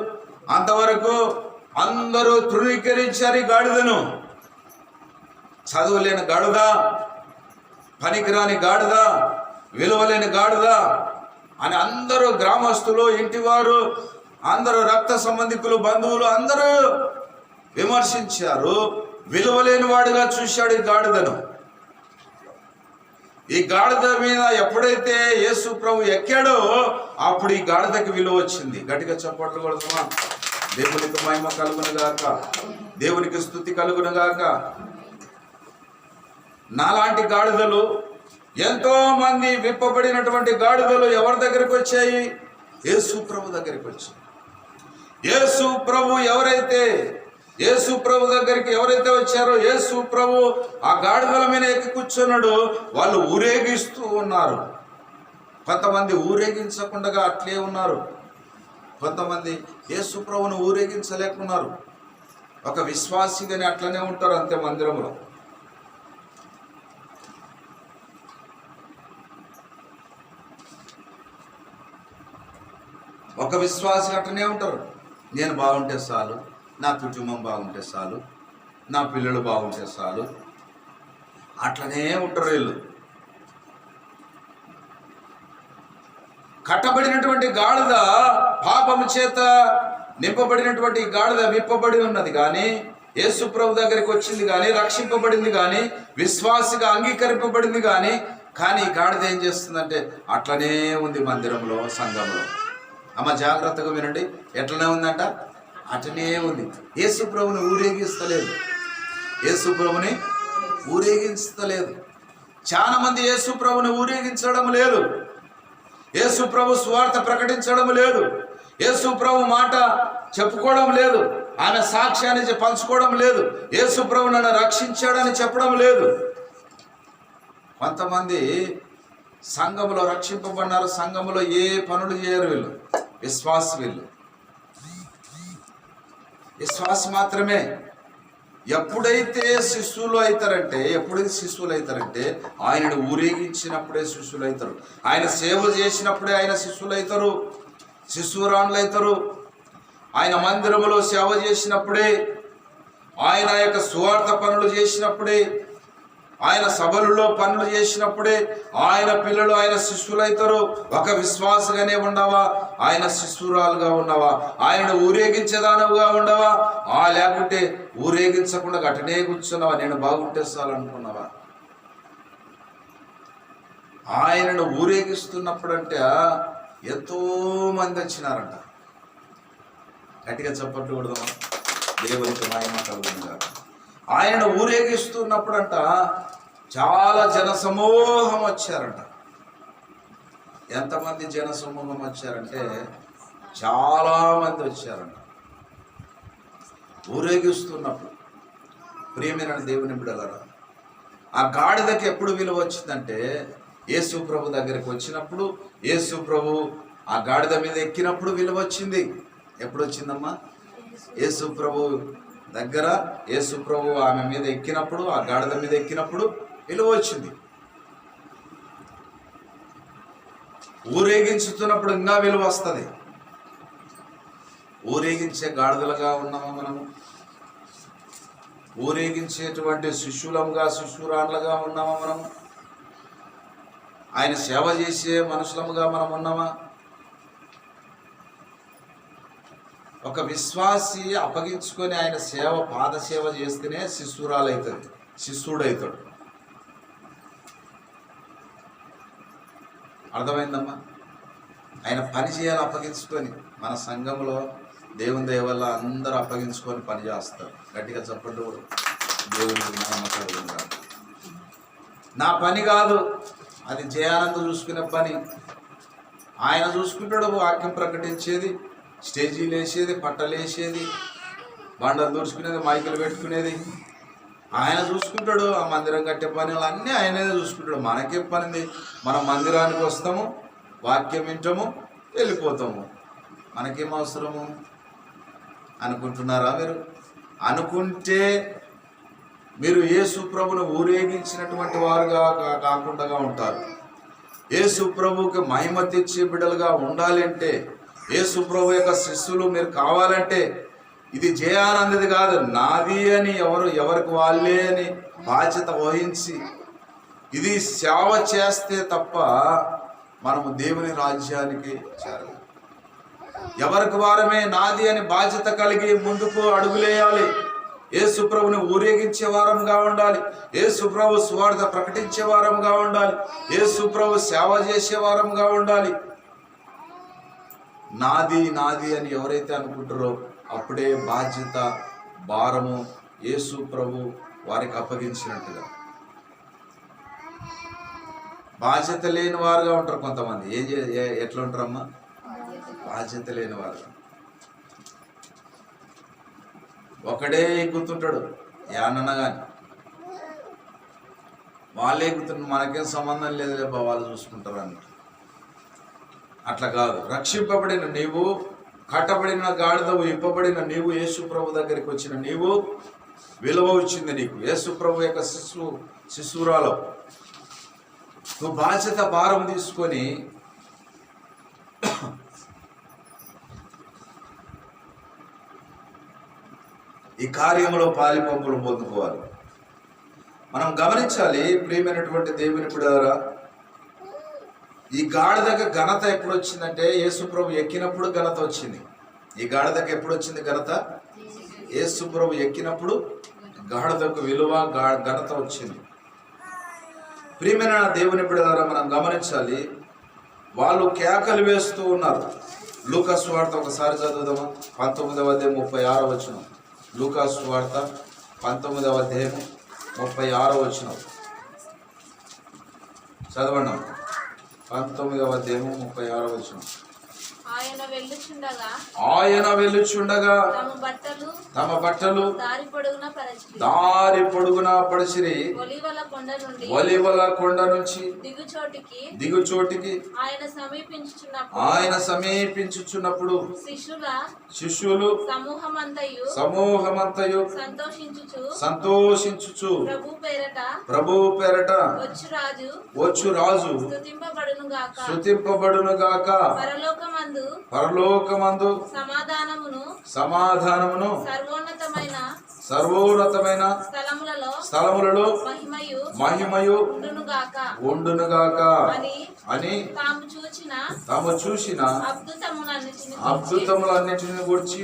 అంతవరకు అందరూ తృణీకరించారు ఈ గాడిదను. చదువులేని గాడిద, పనికిరాని గాడిద, విలువలేని గాడిద అని అందరూ గ్రామస్తులు, ఇంటివారు, అందరూ రక్త సంబంధికులు, బంధువులు అందరూ విమర్శించారు. విలువలేని వాడిగా చూశాడు ఈ గాడిదను. ఈ గాడిద మీద ఎప్పుడైతే యేసు ప్రభు ఎక్కాడో అప్పుడు ఈ గాడిదకి విలువ వచ్చింది. గట్టిగా చప్పట్లు కొడదామా? దేవునికి మహిమ కలుగును గాక, దేవునికి స్తుతి కలుగును గాక. నాలాంటి గాడిదలు, ఎంతో మంది విప్పబడినటువంటి గాడిదలు ఎవరి దగ్గరికి వచ్చాయి? యేసు ప్రభు దగ్గరికి వచ్చాయి. యేసు ప్రభు దగ్గరికి ఎవరైతే వచ్చారో యేసు ప్రభు ఆ గాడిదల మీద ఎక్కి కూర్చున్నాడు. వాళ్ళు ఊరేగిస్తూ ఉన్నారు. కొంతమంది ఊరేగించకుండా అట్లే ఉన్నారు. కొంతమంది యేసు ప్రభుని ఊరేగించలేకున్నారు. ఒక విశ్వాసిగానే అట్లనే ఉంటారు అంతే. మందిరంలో ఒక విశ్వాసి అట్లనే ఉంటారు. నేను బాగుంటే చాలు, నా కుటుంబం బాగుంటే చాలు, నా పిల్లలు బాగుంటే చాలు, అట్లనే ఉంటారు వీళ్ళు. కట్టబడినటువంటి గాడిద, పాపము చేత నింపబడినటువంటి గాడిద విప్పబడి ఉన్నది కానీ, యేసు ప్రభు దగ్గరికి వచ్చింది కానీ, రక్షింపబడింది కానీ, విశ్వాసిగా అంగీకరింపబడింది కానీ ఈ గాడిద ఏం చేస్తుందంటే అట్లనే ఉంది మందిరంలో, సంఘంలో. అమ్మ జాగ్రత్తగా వినండి. ఎట్లనే ఉందంట? అట్లనే ఉంది. యేసు ప్రభుని ఊరేగిస్తలేదు. యేసు ప్రభుని ఊరేగించలేదు. చాలా మంది యేసు ప్రభుని ఊరేగించడం లేదు. యేసు ప్రభు సువార్త ప్రకటించడం లేదు. యేసు ప్రభు మాట చెప్పుకోవడం లేదు. ఆమె సాక్ష్యాన్ని పంచుకోవడం లేదు. యేసు ప్రభు నన్ను రక్షించాడని చెప్పడం లేదు. కొంతమంది సంఘములో రక్షింపబడినారు. సంఘములో ఏ పనులు చేయరు వీళ్ళు. వీళ్ళు విశ్వాసి మాత్రమే. ఎప్పుడైతే శిష్యులు అవుతారంటే ఆయనను ఊరేగించినప్పుడే శిష్యులు అవుతారు. ఆయన సేవ చేసినప్పుడే ఆయన శిష్యులు అవుతారు, శిష్యురాణులు అవుతారు. ఆయన మందిరములో సేవ చేసినప్పుడే, ఆయన యొక్క సువార్త పనులు చేసినప్పుడే, ఆయన సభలలో పనులు చేసినప్పుడే ఆయన పిల్లలు ఆయన శిష్యులు అవుతారు. ఒక విశ్వాసగానే ఉండవా, ఆయన శిష్యురాలుగా ఉండవా, ఆయనను ఊరేగించేదానవుగా ఉండవా, లేకుంటే ఊరేగించకుండా అటనే కూర్చున్నావా, నేను బాగుంటే చాలనుకున్నావా? ఆయనను ఊరేగిస్తున్నప్పుడంటే ఎంతో మంది వచ్చినారంట. గట్టిగా చప్పట్లు కొడదామా? దేవునికి మహిమ కలుగునుగా. ఆయనను ఊరేగిస్తున్నప్పుడంట చాలా జనసమూహం వచ్చారంట. ఎంతమంది జనసమూహం వచ్చారంటే చాలా మంది వచ్చారంట ఊరేగిస్తున్నప్పుడు. ప్రియమైన దేవుని బిడ్డలారా, ఆ గాడిదకి ఎప్పుడు విలువ వచ్చిందంటే యేసు ప్రభు దగ్గరికి వచ్చినప్పుడు, యేసు ప్రభు ఆ గాడిద మీద ఎక్కినప్పుడు విలువ వచ్చింది. ఎప్పుడు వచ్చిందమ్మా? యేసు ప్రభు దగ్గర, యేసు ప్రభు ఆమె మీద ఎక్కినప్పుడు, ఆ గాడిద మీద ఎక్కినప్పుడు విలువ వచ్చింది. ఊరేగించుతున్నప్పుడు ఇంకా విలువ వస్తుంది. ఊరేగించే గాడిదలుగా ఉన్నామా మనము? ఊరేగించేటువంటి శిష్యులంగా, శిష్యురాళ్ళగా ఉన్నామా మనము? ఆయన సేవ చేసే మనుషులముగా మనం ఉన్నామా? ఒక విశ్వాసి అప్పగించుకొని ఆయన సేవ పాద సేవ చేస్తేనే శిష్యురాలవుతుంది, శిష్యుడవుతాడు. అర్థమైందమ్మా? ఆయన పని చేయాలి అప్పగించుకొని. మన సంఘంలో దేవుని దయ వల్ల అందరూ అప్పగించుకొని పని చేస్తారు. గట్టిగా చెప్పండి. దేవుని నామకరంగా నా పని కాదు, అది జయానంద చూసుకునే పని. ఆయన చూసుకుంటాడు, వాక్యం ప్రకటించేది, స్టేజీలు వేసేది, పట్టలు వేసేది, బండలు దూర్చుకునేది, మైకులు పెట్టుకునేది ఆయన చూసుకుంటాడు. ఆ మందిరం కట్టే పనులు అన్నీ ఆయనే చూసుకుంటాడు. మనకేం పనింది? మనం మందిరానికి వస్తాము, వాక్యం వింటాము, వెళ్ళిపోతాము. మనకేం అవసరము అనుకుంటున్నారా మీరు? అనుకుంటే మీరు యేసు ప్రభును ఊరేగించినటువంటి వారుగా కాకుండా ఉంటారు. యేసు ప్రభుకి మహిమ తెచ్చే బిడ్డలుగా ఉండాలి అంటే, యేసు ప్రభు యొక్క శిష్యులు మీరు కావాలంటే, ఇది జయానందది కాదు, నాది అని ఎవరికి వాళ్ళే అని బాధ్యత వహించి ఇది సేవ చేస్తే తప్ప మనము దేవుని రాజ్యానికి చేరలేము. ఎవరికి వారమే నాది అని బాధ్యత కలిగి ముందుకు అడుగులేయాలి. యేసు ప్రభుని ఊరేగించే వారంగా ఉండాలి. యేసు ప్రభు సువార్త ప్రకటించే వారంగా ఉండాలి. యేసు ప్రభు సేవ చేసే వారంగా ఉండాలి. నాది నాది అని ఎవరైతే అనుకుంటారో అప్పుడే బాధ్యత భారము యేసు ప్రభు వారికి అప్పగించినట్టుగా. బాధ్యత లేని వారుగా ఉంటారు కొంతమంది. ఎట్లా ఉంటారమ్మా? బాధ్యత లేని వారు. ఒకడే ఎక్కుతుంటాడు ఏమన్నా కానీ, వాళ్ళే ఎక్కుతుంటారు, మనకేం సంబంధం లేదులే బా, వాళ్ళు చూసుకుంటారు అన్నట్టు. అట్లా కాదు. రక్షింపబడిన నీవు, కట్టబడిన గాడిదవు, ఇప్పబడిన నీవు, యేసు ప్రభు దగ్గరికి వచ్చిన నీవు, విలువ వచ్చింది నీకు. యేసు ప్రభు యొక్క శిశురాలు నువ్వు బాధ్యత భారం తీసుకొని ఈ కార్యంలో పాలిపంపులు పొందుకోవాలి. మనం గమనించాలి ప్రియమైనటువంటి దేవుని బిడ్డలారా, ఈ గాడిదకు ఘనత ఎప్పుడు వచ్చిందంటే యేసు ప్రభు ఎక్కినప్పుడు ఘనత వచ్చింది. ఈ గాడిదకు ఎప్పుడు వచ్చింది ఘనత? యేసు ప్రభు ఎక్కినప్పుడు గాడిదకు విలువ ఘనత వచ్చింది. ప్రియమైన దేవుని బిడ్డలారా, మనం గమనించాలి. వాళ్ళు కేకలు వేస్తూ ఉన్నారు. లూకా సువార్త ఒకసారి చదువుదామా? 19వ అధ్యాయం 36వ వచనం. లూకా సువార్త 19వ అధ్యాయం 36వ వచనం చదవండి. 19వ అధ్యాయం 36వ వచనం. ఆయన వెళ్ళుచుండగా తమ బట్టలు దారి పొడుగున పరిచిరి. ఒలీవల కొండ నుంచి దిగుచోటికి ఆయన సమీపించుచున్నప్పుడు శిష్యులు సమూహమంతయు సంతోషించుచు ప్రభు పేరట వచ్చు రాజు స్తుతింపబడును గాక. పరలోకమందు సమాధానమును సర్వోన్నతమైన స్థలములలో మహిమయు ఉండునుగాక అని తాము చూసిన అద్భుతములన్నిటిని గురించి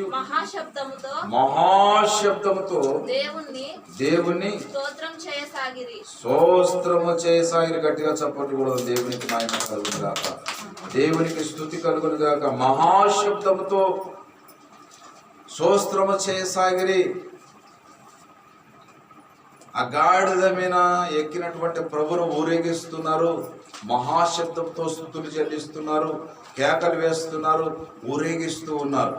మహాశబ్దముతో దేవుణ్ణి స్తోత్రము చేయసాగిరి. గట్టిగా చెప్పకూడదు. దేవునికి మహిమ కలుగును గాక, దేవునికి స్తుతి కలుగును గాక. మహాశబ్దముతో స్తోత్రము చేయసాగిరి. ఆ గాడిద మీద ఎక్కినటువంటి ప్రభును ఊరేగిస్తున్నారు. మహాశబ్దంతో స్తుతులు చెల్లిస్తున్నారు, కేకలు వేస్తున్నారు, ఊరేగిస్తూ ఉన్నారు.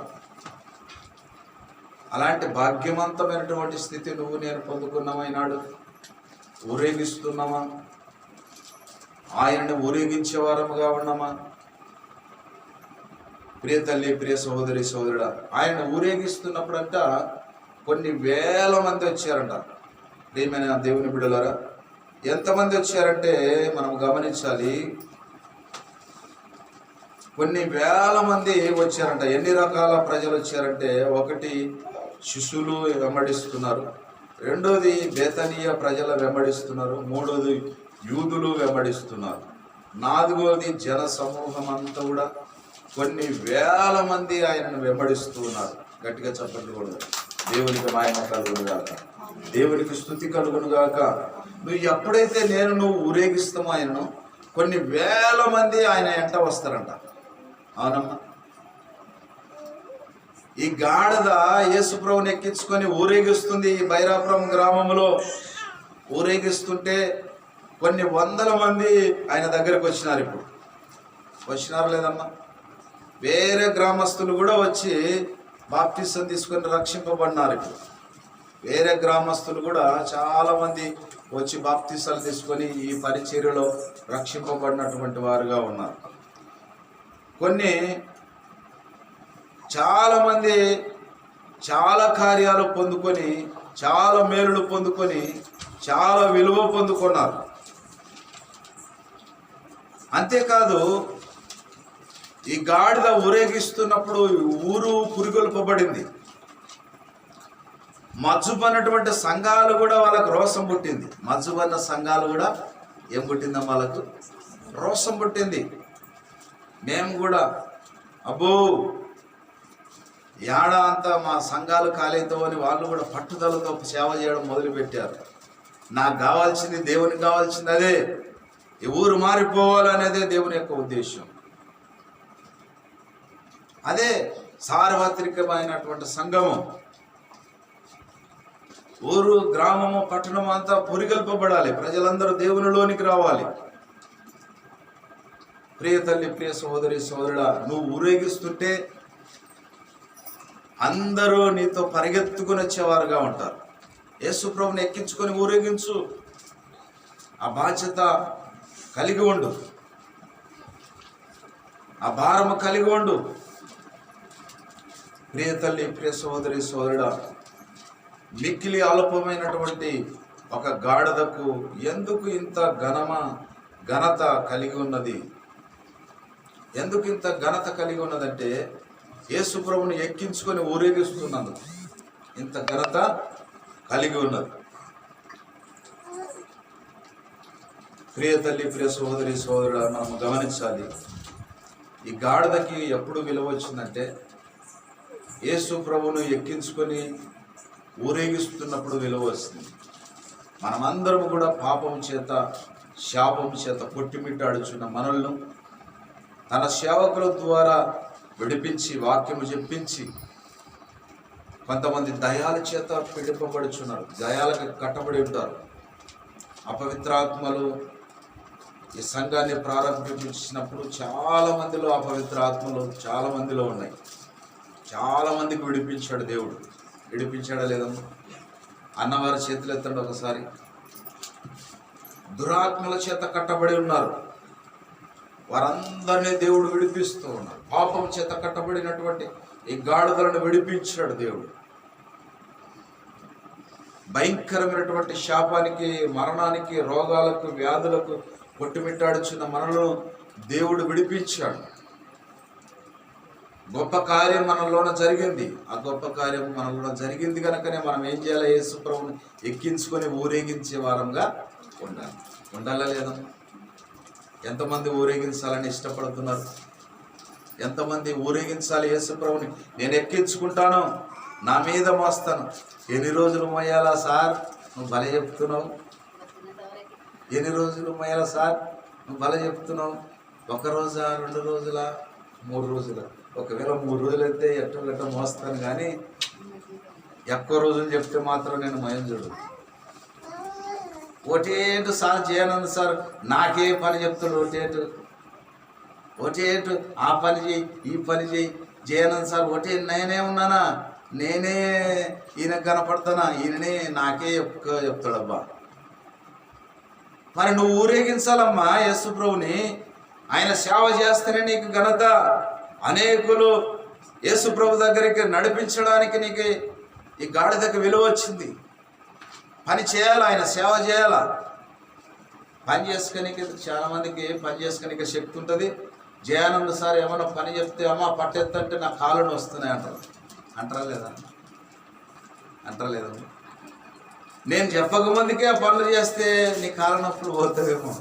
అలాంటి భాగ్యవంతమైనటువంటి స్థితి నువ్వు నేను పొందుకున్నామైనాడు. ఊరేగిస్తున్నామా? ఆయనని ఊరేగించే వారముగా ఉన్నామా? ప్రియ తల్లి, ప్రియ సహోదరి, సహోదరుడా, ఆయన ఊరేగిస్తున్నప్పుడంట కొన్ని వేల మంది వచ్చారంట. ప్రియమైన దేవుని బిడ్డలారా, ఎంతమంది వచ్చారంటే మనం గమనించాలి. కొన్ని వేల మంది వచ్చారంట. ఎన్ని రకాల ప్రజలు వచ్చారంటే, ఒకటి శిష్యులు వెంబడిస్తున్నారు, రెండోది బేతనీయ ప్రజలు వెంబడిస్తున్నారు, మూడోది యూదులు వెంబడిస్తున్నారు. నాలుగోది జన సమూహం అంతా కూడా కొన్ని వేల మంది ఆయనను వెంబడిస్తూ ఉన్నారు. గట్టిగా చప్పట్లు కూడా. దేవునికి మహిమ కలుగును గాక, దేవునికి స్తుతి కలుగును గాక. నువ్వు ఎప్పుడైతే నువ్వు ఊరేగిస్తామో ఆయనను, కొన్ని వేల మంది ఆయన వెంట వస్తారంట. అవునమ్మా. ఈ గాడిద యేసుప్రభుని ఎక్కించుకొని ఊరేగిస్తుంది. ఈ బైరాపురం గ్రామంలో ఊరేగిస్తుంటే కొన్ని వందల మంది ఆయన దగ్గరకు వచ్చినారు. ఇప్పుడు వచ్చినారు లేదమ్మా. వేరే గ్రామస్తులు కూడా వచ్చి బాప్టిసం తీసుకొని రక్షింపబడినారు. ఇప్పుడు వేరే గ్రామస్తులు కూడా చాలామంది వచ్చి బాప్తిసాలు తీసుకొని ఈ పరిచర్యలో రక్షింపబడినటువంటి వారుగా ఉన్నారు. కొన్ని చాలామంది చాలా కార్యాలు పొందుకొని, చాలా మేలులు పొందుకొని, చాలా విలువ పొందుకున్నారు. అంతేకాదు, ఈ గాడిద ఊరేగిస్తున్నప్పుడు ఊరు పురిగొల్పబడింది. మజ్జుబన్నటువంటి సంఘాలు కూడా వాళ్ళకు రోషం పుట్టింది. మజ్జుబన్న సంఘాలు కూడా ఏం పుట్టిందా? వాళ్ళకు రోషం పుట్టింది. మేము కూడా అబ్బో ఏడా అంతా మా సంఘాలు కాలేదో అని వాళ్ళు కూడా పట్టుదలతో సేవ చేయడం మొదలుపెట్టారు. నాకు కావాల్సింది, దేవునికి కావాల్సింది అదే. ఈ ఊరు మారిపోవాలనేదే దేవుని యొక్క ఉద్దేశం. అదే సార్వత్రికమైనటువంటి సంఘము. ఊరు, గ్రామము, పట్టణము అంతా పురిగల్పబడాలి. ప్రజలందరూ దేవునిలోనికి రావాలి. ప్రియ తల్లి, ప్రియ సహోదరి, సహోదరుడా, నువ్వు ఊరేగిస్తుంటే అందరూ నీతో పరిగెత్తుకుని వచ్చేవారుగా ఉంటారు. యేసు ప్రభుని ఎక్కించుకొని ఊరేగించు. ఆ బాధ్యత కలిగి ఉండు, ఆ భారము కలిగి ఉండు. ప్రియ తల్లి, ప్రియ సహోదరి, సహోదరుడా, మిక్కిలి అల్పమైనటువంటి ఒక గాడిదకు ఎందుకు ఇంత ఘనత కలిగి ఉన్నది? ఎందుకు ఇంత ఘనత కలిగి ఉన్నదంటే, యేసు ప్రభుని ఎక్కించుకొని ఊరేగిస్తున్నందుకు ఇంత ఘనత కలిగి ఉన్నది. ప్రియ తల్లి, ప్రియ సహోదరి, సహోదరుడా, మనం గమనించాలి. ఈ గాడిదకి ఎప్పుడు విలువ వచ్చిందంటే, యేసు ప్రభును ఎక్కించుకొని ఊరేగిస్తున్నప్పుడు విలువ వస్తుంది. మనమందరం కూడా పాపం చేత, శాపం చేత కొట్టిమిట్టాడుచున్న మనల్ని తన సేవకుల ద్వారా విడిపించి, వాక్యము చెప్పించి, కొంతమంది దయాల చేత పీడింపబడుచున్నారు. దయాలకు కట్టబడి ఉంటారు. అపవిత్రాత్మలు ఈ సంఘాన్ని ప్రారంభించినప్పుడు చాలామందిలో అపవిత్రాత్మలు చాలామందిలో ఉన్నాయి. చాలామందికి విడిపించాడు దేవుడు. విడిపించాడా లేదమ్మా? అన్నవారి చేతులు ఎత్తండి ఒకసారి. దురాత్మల చేత కట్టబడి ఉన్నారు. వారందరినీ దేవుడు విడిపిస్తూ ఉన్నాడు. పాపం చేత కట్టబడినటువంటి ఈ గాడిదలను విడిపించాడు దేవుడు. భయంకరమైనటువంటి శాపానికి, మరణానికి, రోగాలకు, వ్యాధులకు కొట్టుమిట్టాడుచున్న మనలో దేవుడు విడిపించాడు. గొప్ప కార్యం మనలోన జరిగింది. ఆ గొప్ప కార్యం మనలోన జరిగింది కనుకనే మనం ఏం చేయాలి? యేసు ప్రభువుని ఎక్కించుకొని ఊరేగించే వారంగా ఉండాలి. ఉండాలా లేదా? ఎంతమంది ఊరేగించాలని ఇష్టపడుతున్నారు? ఎంతమంది ఊరేగించాలి యేసు ప్రభువుని? నేను ఎక్కించుకుంటాను, నా మీద మోస్తాను. ఎన్ని రోజులు మోయాలా సార్? నువ్వు భలే చెప్తున్నావు. ఎన్ని రోజులు మోయాలా సార్? నువ్వు భలే చెప్తున్నావు. 1 రోజా, 2 రోజులా, 3 రోజులా? ఒకవేళ 3 రోజులు అయితే ఎట్ట మోస్తాను, కానీ ఎక్కువ రోజులు చెప్తే మాత్రం నేను మయం చూడు. ఒకటేటు సార్ చేయనందు సార్, నాకే పని చెప్తాడు. ఒకటేటు ఆ పని చేయి, ఈ పని చేయి, చేయనందు సార్. ఒకటే నేనే ఉన్నానా? నేనే ఈయన కనపడతానా? ఈయననే నాకే చెప్తాడబ్బా. మరి నువ్వు ఊరేగించాలమ్మా యేసు ప్రభుని. ఆయన సేవ చేస్తేనే నీకు ఘనత. అనేకులు యేసు ప్రభు దగ్గరికి నడిపించడానికి నీకు ఈ గాడిదకు విలువ వచ్చింది. పని చేయాలి, ఆయన సేవ చేయాలా. పని చేసుకునేకి చాలామందికి పని చేసుకునేకి శక్తి ఉంటుంది. జయానంద సార్ ఏమన్నా పని చెప్తే, అమ్మ పట్టెత్తంటే నా కాళ్ళను వస్తున్నాయి అంటారు. అంటారా లేదా? అంటారా లేదా? నేను చెప్పకముందుకే ఆ పనులు చేస్తే నీ కాళ్ళ నొప్పులు పోతుందేమో.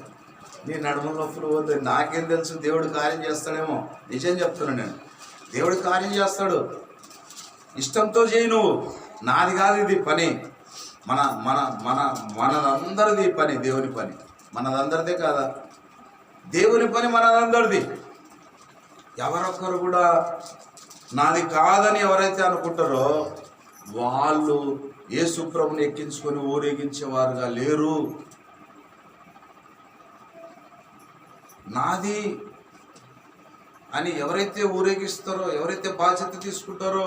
నీ నడుముల నొప్పులు పోతే నాకేం తెలుసు, దేవుడు కార్యం చేస్తాడేమో. నిజం చెప్తున్నాను నేను, దేవుడు కార్యం చేస్తాడు. ఇష్టంతో చేయి నువ్వు, నాది కాదు ఇది పని. మన మన మన మనదందరిది పని, దేవుని పని. మనదందరిదే కాదా? దేవుని పని మనదందరిది. ఎవరొక్కరు కూడా నాది కాదని ఎవరైతే అనుకుంటారో వాళ్ళు యేసు ప్రభుని ఎక్కించుకొని ఊరేగించేవారుగా లేరు. నాది అని ఎవరైతే ఊరేగిస్తారో, ఎవరైతే బాధ్యత తీసుకుంటారో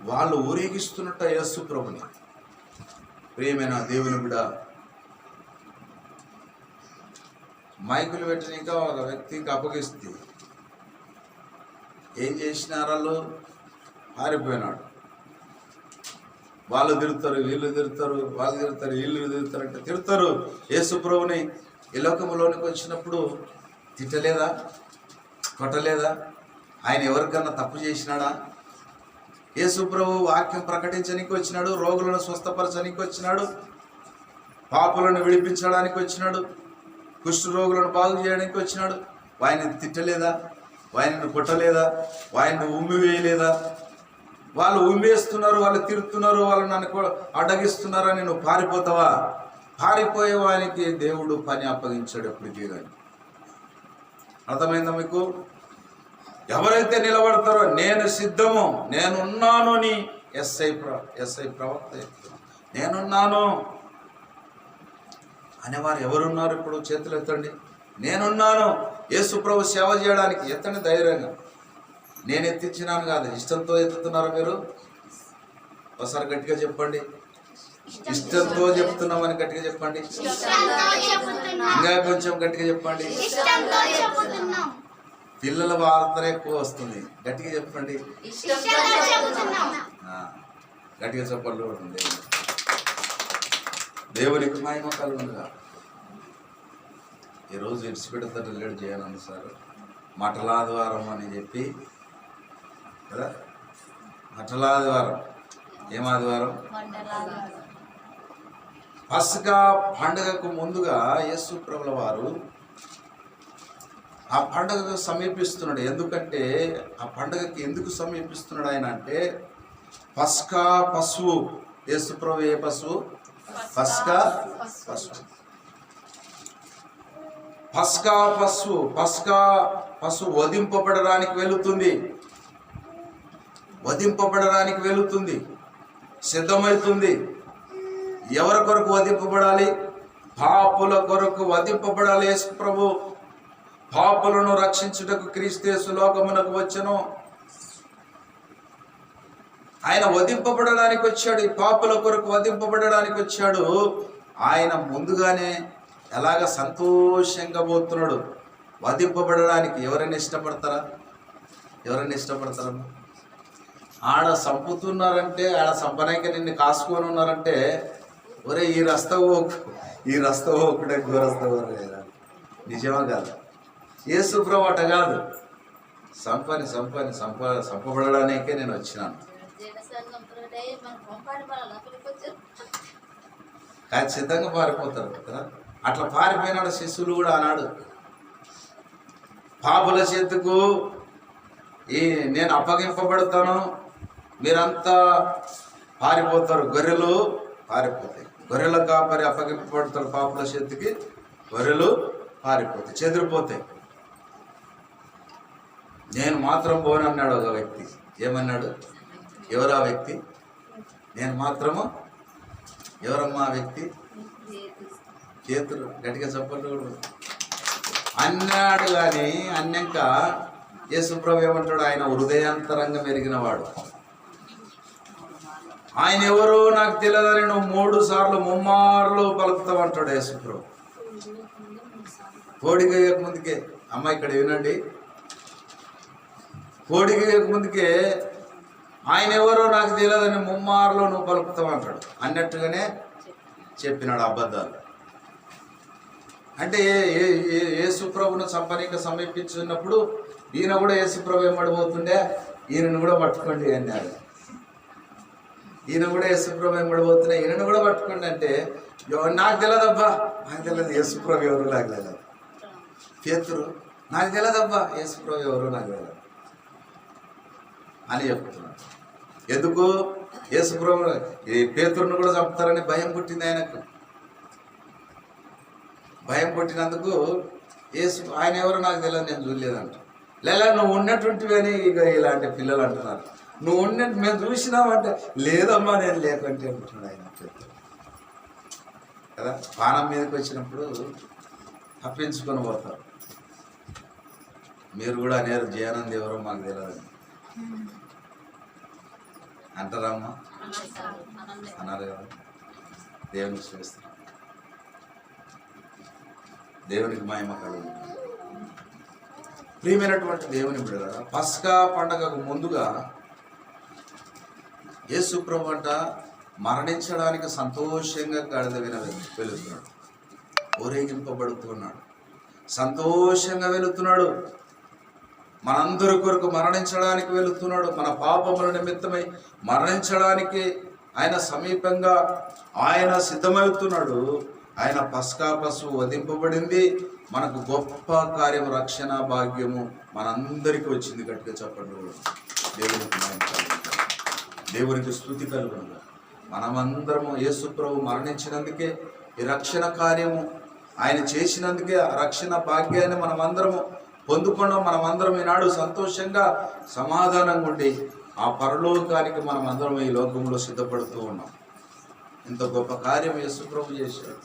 వాళ్ళు ఊరేగిస్తున్నట్ట యేసు ప్రభుని. ప్రియమైన దేవుని బిడ్డ, మైకులు పెట్టినాక ఒక వ్యక్తికి అప్పగిస్తే ఏం చేసినారు? పారిపోయినాడు. వాళ్ళు తిరుగుతారు, వీళ్ళు తిరుగుతారు, వాళ్ళు తిరుగుతారు, వీళ్ళు తిరుగుతారు అంటే తిరుగుతారు. యేసు ప్రభుని ఈ లోకంలోనికి వచ్చినప్పుడు తిట్టలేదా? కొట్టలేదా? ఆయన ఎవరికన్నా తప్పు చేసినాడా? యేసు ప్రభు వాక్యం ప్రకటించడానికి వచ్చినాడు, రోగులను స్వస్థపరచడానికి వచ్చినాడు, పాపులను విడిపించడానికి వచ్చినాడు, కుష్ఠ రోగులను బాగు చేయడానికి వచ్చినాడు. ఆయన తిట్టలేదా? ఆయనను కొట్టలేదా? ఆయన్ని ఉమ్మి వేయలేదా? వాళ్ళు ఉమ్మేస్తున్నారు, వాళ్ళు తిరుగుతున్నారు, వాళ్ళు నన్ను అడ్డగిస్తున్నారని నువ్వు పారిపోతావా? పారిపోయే వానికి దేవుడు పని అప్పగించాడు ఎప్పటికీ. కానీ అర్థమైందా మీకు? ఎవరైతే నిలబడతారో నేను సిద్ధము, నేనున్నాను అని ఎస్ఐ ప్రవక్త చెప్తున్నాను. నేనున్నాను అనేవారు ఎవరున్నారు? ఇప్పుడు చేతులు ఎత్తండి. నేనున్నాను యేసు ప్రభు సేవ చేయడానికి. ఎత్తండి ధైర్యంగా. నేను ఎత్తించినాను కాదు, ఇష్టంతో ఎత్తుతున్నారు మీరు. ఒకసారి గట్టిగా చెప్పండి. ఇష్టంతో చెప్తున్నామని గట్టిగా చెప్పండి. ఇంకా కొంచెం గట్టిగా చెప్పండి. పిల్లల వార్త ఎక్కువ వస్తుంది, గట్టిగా చెప్పండి. గట్టిగా చెప్పండి. ఉంటుంది దేవునికి మహిమ కలుగునుగా. ఈరోజు ఇడిచిపెడతారు లేడు చేయాలని సార్ మఠలాదివారం అని చెప్పి కదా. మఠలాదివారం ఏం ఆదివారం? పస్కా పండుగకు ముందుగా యేసు ప్రభుల వారు ఆ పండుగకు సమీపిస్తున్నాడు. ఎందుకంటే ఆ పండుగకి ఎందుకు సమీపిస్తున్నాడు ఆయన అంటే, పస్కా పశువు. యేసు ప్రభు ఏ పశువు? పస్కా పశువు. పస్కా పశువు. పస్కా పశువు వధింపబడడానికి వెళుతుంది, వధింపబడడానికి వెళుతుంది, సిద్ధమవుతుంది. ఎవరి కొరకు వధింపబడాలి? పాపుల కొరకు వధింపబడాలి. యేసు ప్రభు పాపులను రక్షించుటకు క్రీస్తు యేసు లోకమునకు వచ్చెను. ఆయన వధింపబడడానికి వచ్చాడు, ఈ పాపుల కొరకు వధింపబడడానికి వచ్చాడు. ఆయన ముందుగానే ఎలాగ సంతోషంగా పోతున్నాడు వధింపబడడానికి. ఎవరైనా ఇష్టపడతారా? ఎవరైనా ఇష్టపడతారా? ఆడ సంపుతున్నారంటే, ఆడ సంపనాక నిన్ను కాసుకొని ఉన్నారంటే, ఒరే ఈ రస్తా ఒకటే గోరస్తా లేదా? నిజమా కాదు? యేసు ప్రభు అట కాదు. సంపబడడానికే నేను వచ్చినాను. ఖచ్చితంగా పారిపోతారు కదా. అట్లా పారిపోయినాడు శిష్యులు కూడా. ఆనాడు పాపుల చేతుకు నేను అప్పగింపబడతాను, మీరంతా పారిపోతారు. గొర్రెలు పారిపోతాయి. గొర్రెల కాపరి అప్పగింపబడతారు పాపుల చేతికి, గొర్రెలు పారిపోతాయి, చెదిరిపోతాయి. నేను మాత్రం పోనన్నాడు ఒక వ్యక్తి. ఏమన్నాడు? ఎవరు ఆ వ్యక్తి? నేను మాత్రము. ఎవరమ్మా ఆ వ్యక్తి? చేతులు గట్టిగా చెప్పండి అన్నాడు. కానీ అన్నాక యేసుప్రభు ఏమంటాడు? ఆయన హృదయాంతరంగం ఎరిగినవాడు. ఆయన ఎవరో నాకు తెలియదని నువ్వు 3 సార్లు ముమ్మార్లు పలుకుతావంటాడు యేసుప్రభు. కోడికి ముందుకే అమ్మ ఇక్కడ వినండి, కోడికి ముందుకే ఆయన ఎవరో నాకు తెలియదని ముమ్మార్లో నువ్వు పలుకుతావంటాడు అన్నట్టుగానే చెప్పినాడు అబద్ధాలు. అంటే యేసుప్రభును చంపనీకి సమీపించున్నప్పుడు ఈయన కూడా యేసుప్రభు ఏమడిపోతుండే, ఈయనను కూడా పట్టుకోండి అన్నాడు. ఈయన కూడా యేసుప్రభు ఏమడిపోతుండే, ఈయనను కూడా పట్టుకోండి అంటే నాకు తెలియదబ్బా, నాకు తెలియదు యేసుప్రభు ఎవరు నాకు తెలియదు. పేతురు నాకు తెలియదబ్బా యేసుప్రభు ఎవరు నాకు తెలియదు అని చెప్తున్నాడు. ఎందుకు యేసుప్రభు ఈ పేతురును కూడా చంపుతారని భయం పుట్టింది ఆయనకు. భయం పుట్టినందుకు ఆయన ఎవరో నాకు తెలియదు, నేను చూడలేదంట. లేదా నువ్వు ఉన్నటువంటివి అని ఇక ఇలాంటి పిల్లలు అంటున్నారు. నువ్వు ఉన్నట్టు మేము చూసినామంటే లేదమ్మా నేను లేకుంటే అంటున్నాడు ఆయన కదా. పానం మీదకి వచ్చినప్పుడు తప్పించుకొని పోతారు. మీరు కూడా అనేరు జయానంద్ ఎవరో మాకు తెలియదు అంటారమ్మా, అన్నారు కదా. దేవునికి శ్రేస్తారు, దేవునికి మహిమ కలుగు. ప్రియమైనటువంటి దేవుని బిడ్డ, పస్కా పండగకు ముందుగా యేసు ప్రభు అంట మరణించడానికి సంతోషంగా గాడిద వెళుతున్నాడు, ఊరేగింపబడుతున్నాడు, సంతోషంగా వెళుతున్నాడు. మనందరి కొరకు మరణించడానికి వెళుతున్నాడు. మన పాపముల నిమిత్తమై మరణించడానికి ఆయన సమీపంగా ఆయన సిద్ధమవుతున్నాడు. ఆయన పస్కా పశువు వధింపబడింది. మనకు గొప్ప కార్యము, రక్షణ భాగ్యము మనందరికీ వచ్చింది. గట్టిగా చెప్పండి. దేవునికి దేవునికి స్తుతి కలుగును. మనమందరము యేసు ప్రభు మరణించినందుకే ఈ రక్షణ కార్యము ఆయన చేసినందుకే ఆ రక్షణ భాగ్యాన్ని మనమందరము పొందుకున్నాం. మనమందరం ఈనాడు సంతోషంగా సమాధానంగా ఉండి ఆ పరలోకానికి మనమందరం ఈ లోకంలో సిద్ధపడుతూ ఉన్నాం. ఇంత గొప్ప కార్యం యేసు ప్రభు చేశాడు.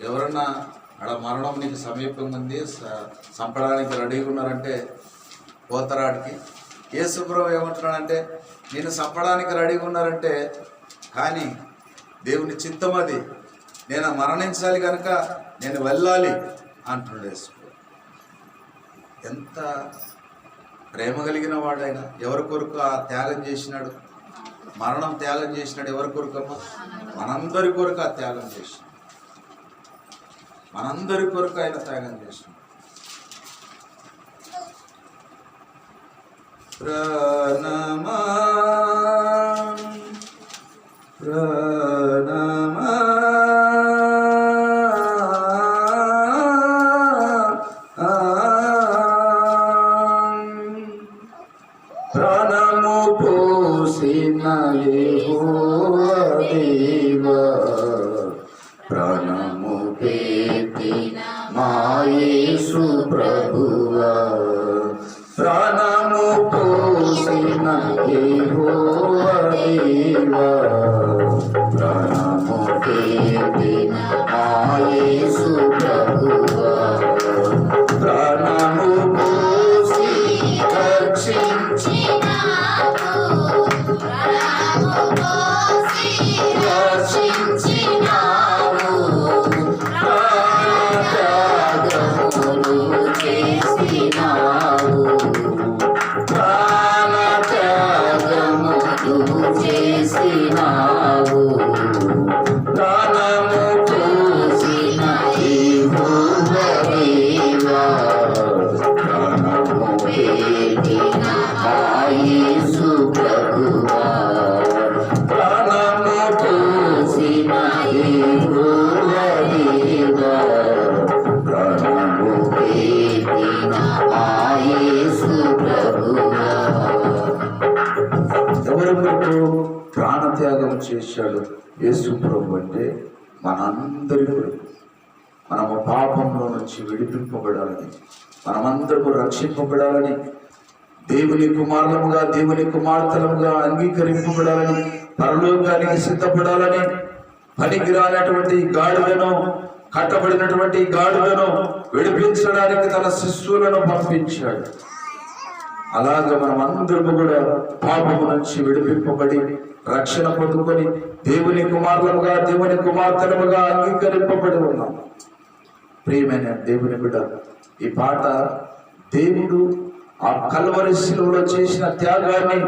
ఎవరన్నా అక్కడ మరణం నీకు సమీపంగా ఉంది, చంపడానికి రెడీగా ఉన్నారంటే పోతరాడికి యేసు ప్రభు ఏమంటున్నాడంటే, నేను చంపడానికి రెడీగా ఉన్నారంటే కానీ దేవుని చిత్తం అది, నేను మరణించాలి కనుక నేను వెళ్ళాలి అంటున్నాడు యేసు. ఎంత ప్రేమ కలిగిన వాడైనా ఎవరి కొరకు ఆ త్యాగం చేసినాడు, మరణం త్యాగం చేసినాడు. ఎవరి కొరకమ్మా? మనందరి కొరకు ఆ త్యాగం చేసినాడు. మనందరి కొరకు ఆయన త్యాగం చేసినాడు. ప్రాణమా ప్రాణమా ప్రాణము పోసిన యెహోవా దేవా, ప్రాణము పెట్టిన మా యేసు ప్రభువా, ప్రాణము పోసిన యెహోవా దేవా, ప్రాణము పెట్టిన మా యేసు ప్రభువా, ప్రాణము పోసి ప్రాణత్యాగం చేశాడు యేసు ప్రభు అంటే మనందరి కొరకు. మనము పాపంలో నుంచి విడిపింపబడాలని, మనమందరము రక్షింపబడాలని, దేవుని కుమారులముగా దేవుని కుమార్తెలముగా అంగీకరింపబడాలని, పరలోకానికి సిద్ధపడాలని, పనికిరానటువంటి గాడులను, కట్టబడినటువంటి గాడులను విడిపించడానికి తన శిష్యులను పంపించాడు. అలాగే మనం అందరము కూడా పాపము నుంచి విడిపింపబడి రక్షణ పొందుకొని దేవుని కుమారులముగా దేవుని కుమార్తెలముగా అంగీకరింపబడి ఉన్నాం. ప్రియమైన దేవుని బిడ్డ, ఈ పాట దేవుడు ఆ కల్వరి శిలువలో చేసిన త్యాగాన్ని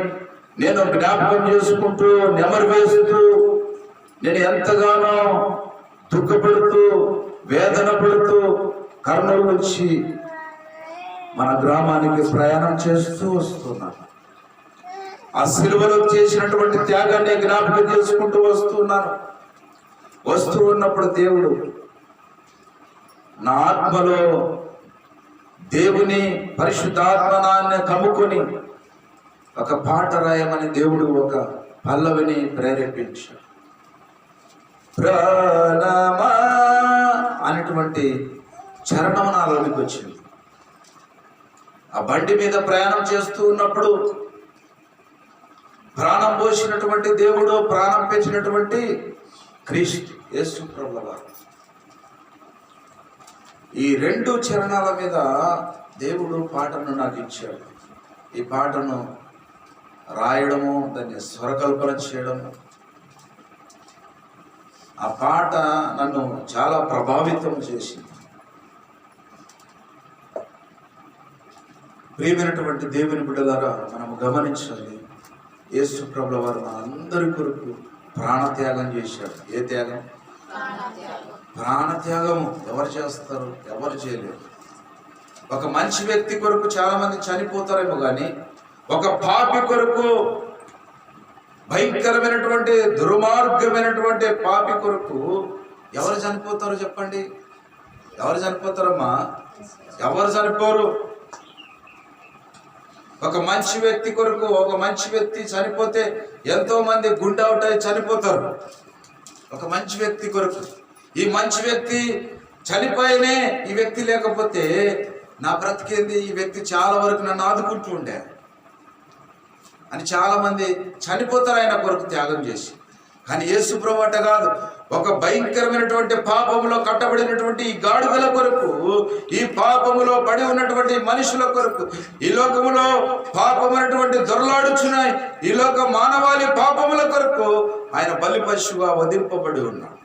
నేను జ్ఞాపకం చేసుకుంటూ, నెమరు వేస్తూ, నేను ఎంతగానో దుఃఖపడుతూ, వేదన పడుతూ కర్నూలు నుంచి మన గ్రామానికి ప్రయాణం చేస్తూ వస్తున్నాను. ఆ సిలువలో చేసినటువంటి త్యాగాన్ని జ్ఞాపకం చేసుకుంటూ వస్తూ ఉన్నప్పుడు దేవుడు నా ఆత్మలో దేవుని పరిశుద్ధాత్మనాన్ని కమ్ముకొని ఒక పాట రాయమని దేవుడు ఒక పల్లవిని ప్రేరేపించాడు. ప్రాణమా అనేటువంటి చరణం నాలోనికి వచ్చింది. ఆ బండి మీద ప్రయాణం చేస్తూ ఉన్నప్పుడు ప్రాణం పోసినటువంటి దేవుడు, ప్రాణం పెంచినటువంటి క్రీస్తు యేసు ప్రభువారు, ఈ రెండు చరణాల మీద దేవుడు పాటను నాకు ఇచ్చాడు. ఈ పాటను రాయడము, దాన్ని స్వరకల్పన చేయడము, ఆ పాట నన్ను చాలా ప్రభావితం చేసింది. ప్రియమైనటువంటి దేవుని బిడ్డలారా, మనము గమనించాలి, యేసు ప్రభుల వారు మనందరి కొరకు ప్రాణత్యాగం చేశాడు. ఏ త్యాగం? ప్రాణత్యాగము. ఎవరు చేస్తారు? ఎవరు చేయలేరు. ఒక మంచి వ్యక్తి కొరకు చాలా మంది చనిపోతారేమో కానీ ఒక పాపి కొరకు, భయంకరమైనటువంటి దుర్మార్గమైనటువంటి పాపి కొరకు ఎవరు చనిపోతారో చెప్పండి? ఎవరు చనిపోతారమ్మా? ఎవరు చనిపోరు. ఒక మంచి వ్యక్తి కొరకు, ఒక మంచి వ్యక్తి చనిపోతే ఎంతో మంది గుండె అవుట్ అయి చనిపోతారు. ఒక మంచి వ్యక్తి కొరకు. ఈ మంచి వ్యక్తి చనిపోయినే ఈ వ్యక్తి లేకపోతే నా బ్రతికేంది, ఈ వ్యక్తి చాలా వరకు నన్ను ఆదుకుంటూ ఉండే అని చాలా మంది చనిపోతారు ఆయన కొరకు త్యాగం చేసి. కానీ యేసు ప్రభు అట్ట కాదు. ఒక భయంకరమైనటువంటి పాపములో కట్టబడినటువంటి ఈ గాడిదల కొరకు, ఈ పాపములో పడి ఉన్నటువంటి మనుషుల కొరకు, ఈ లోకములో పాపమైనటువంటి దొరలాడుచున్నాయి ఈ లోక మానవాళి పాపముల కొరకు ఆయన బలి పశువుగా వధింపబడి ఉన్నాడు.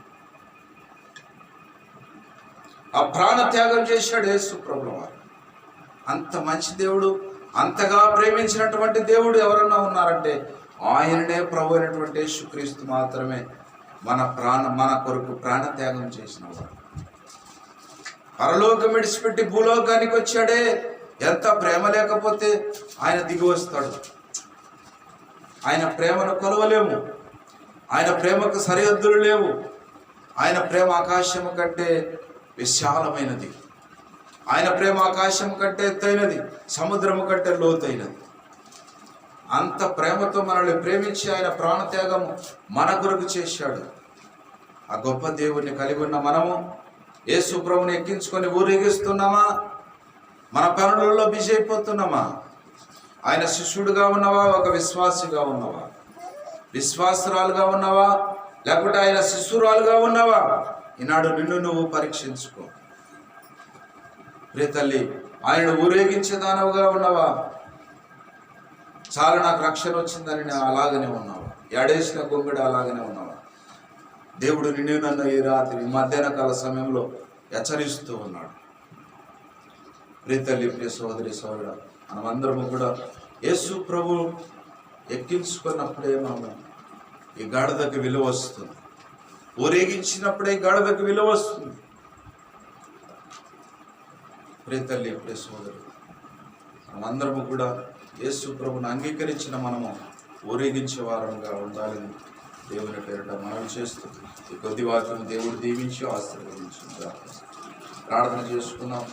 ఆ ప్రాణ త్యాగం చేశాడు యేసు ప్రభువు వారు. అంత మంచి దేవుడు, అంతగా ప్రేమించినటువంటి దేవుడు ఎవరన్నా ఉన్నారంటే ఆయననే ప్రభు అయినటువంటి యేసుక్రీస్తు మాత్రమే. మన కొరకు ప్రాణ త్యాగం చేసిన వాడు. పరలోకం విడిచిపెట్టి భూలోకానికి వచ్చాడే. ఎంత ప్రేమ లేకపోతే ఆయన దిగి వస్తాడు. ఆయన ప్రేమను కొలవలేము. ఆయన ప్రేమకు సరిహద్దులు లేవు. ఆయన ప్రేమ ఆకాశము కంటే విశాలమైనది. ఆయన ప్రేమ ఆకాశం కంటే ఎత్తైనది, సముద్రము కంటే లోతైనది. అంత ప్రేమతో మనల్ని ప్రేమించి ఆయన ప్రాణత్యాగం మన కొరకు చేశాడు. ఆ గొప్ప దేవుణ్ణి కలిగి ఉన్న మనము యేసు ప్రభువుని ఎక్కించుకొని ఊరేగిస్తున్నామా? మన పనులలో బిజీ అయిపోతున్నామా? ఆయన శిష్యుడిగా ఉన్నవా? ఒక విశ్వాసిగా ఉన్నవా? విశ్వాసురాలుగా ఉన్నవా? లేకపోతే ఆయన శిష్యురాలుగా ఉన్నవా? ఈనాడు నిన్ను నువ్వు పరీక్షించుకో. ప్రియ తల్లి, ఆయనను ఊరేగించే దానవుగా ఉన్నవా? చాలా నాకు రక్షణ వచ్చిందని నేను అలాగనే ఉన్నావా? ఎడేసిన గొంగడి అలాగనే ఉన్నావా? దేవుడు నిన్ను నన్ను ఈ రాత్రి మధ్యాహ్న కాల సమయంలో హెచ్చరిస్తూ ఉన్నాడు. ప్రియ తల్లి, ప్రియ సోదరి సోదరుడా, మనమందరము కూడా యేసు ప్రభు ఎక్కించుకున్నప్పుడే మనము ఈ గాడిదకి విలువ వస్తుంది. ఊరేగించినప్పుడే ఈ గాడిదకి విలువ వస్తుంది. ప్రియ తల్లి, ప్రియ సోదరు, మనమందరము కూడా యేసు ప్రభుని అంగీకరించిన మనము ఊరేగించే వారంగా ఉండాలని దేవుని పేరిట మనవి చేస్తూ ఈ కొద్ది వాక్యం దేవుడు దీవించి ఆశీర్వదించి ప్రార్థన చేసుకున్నాం.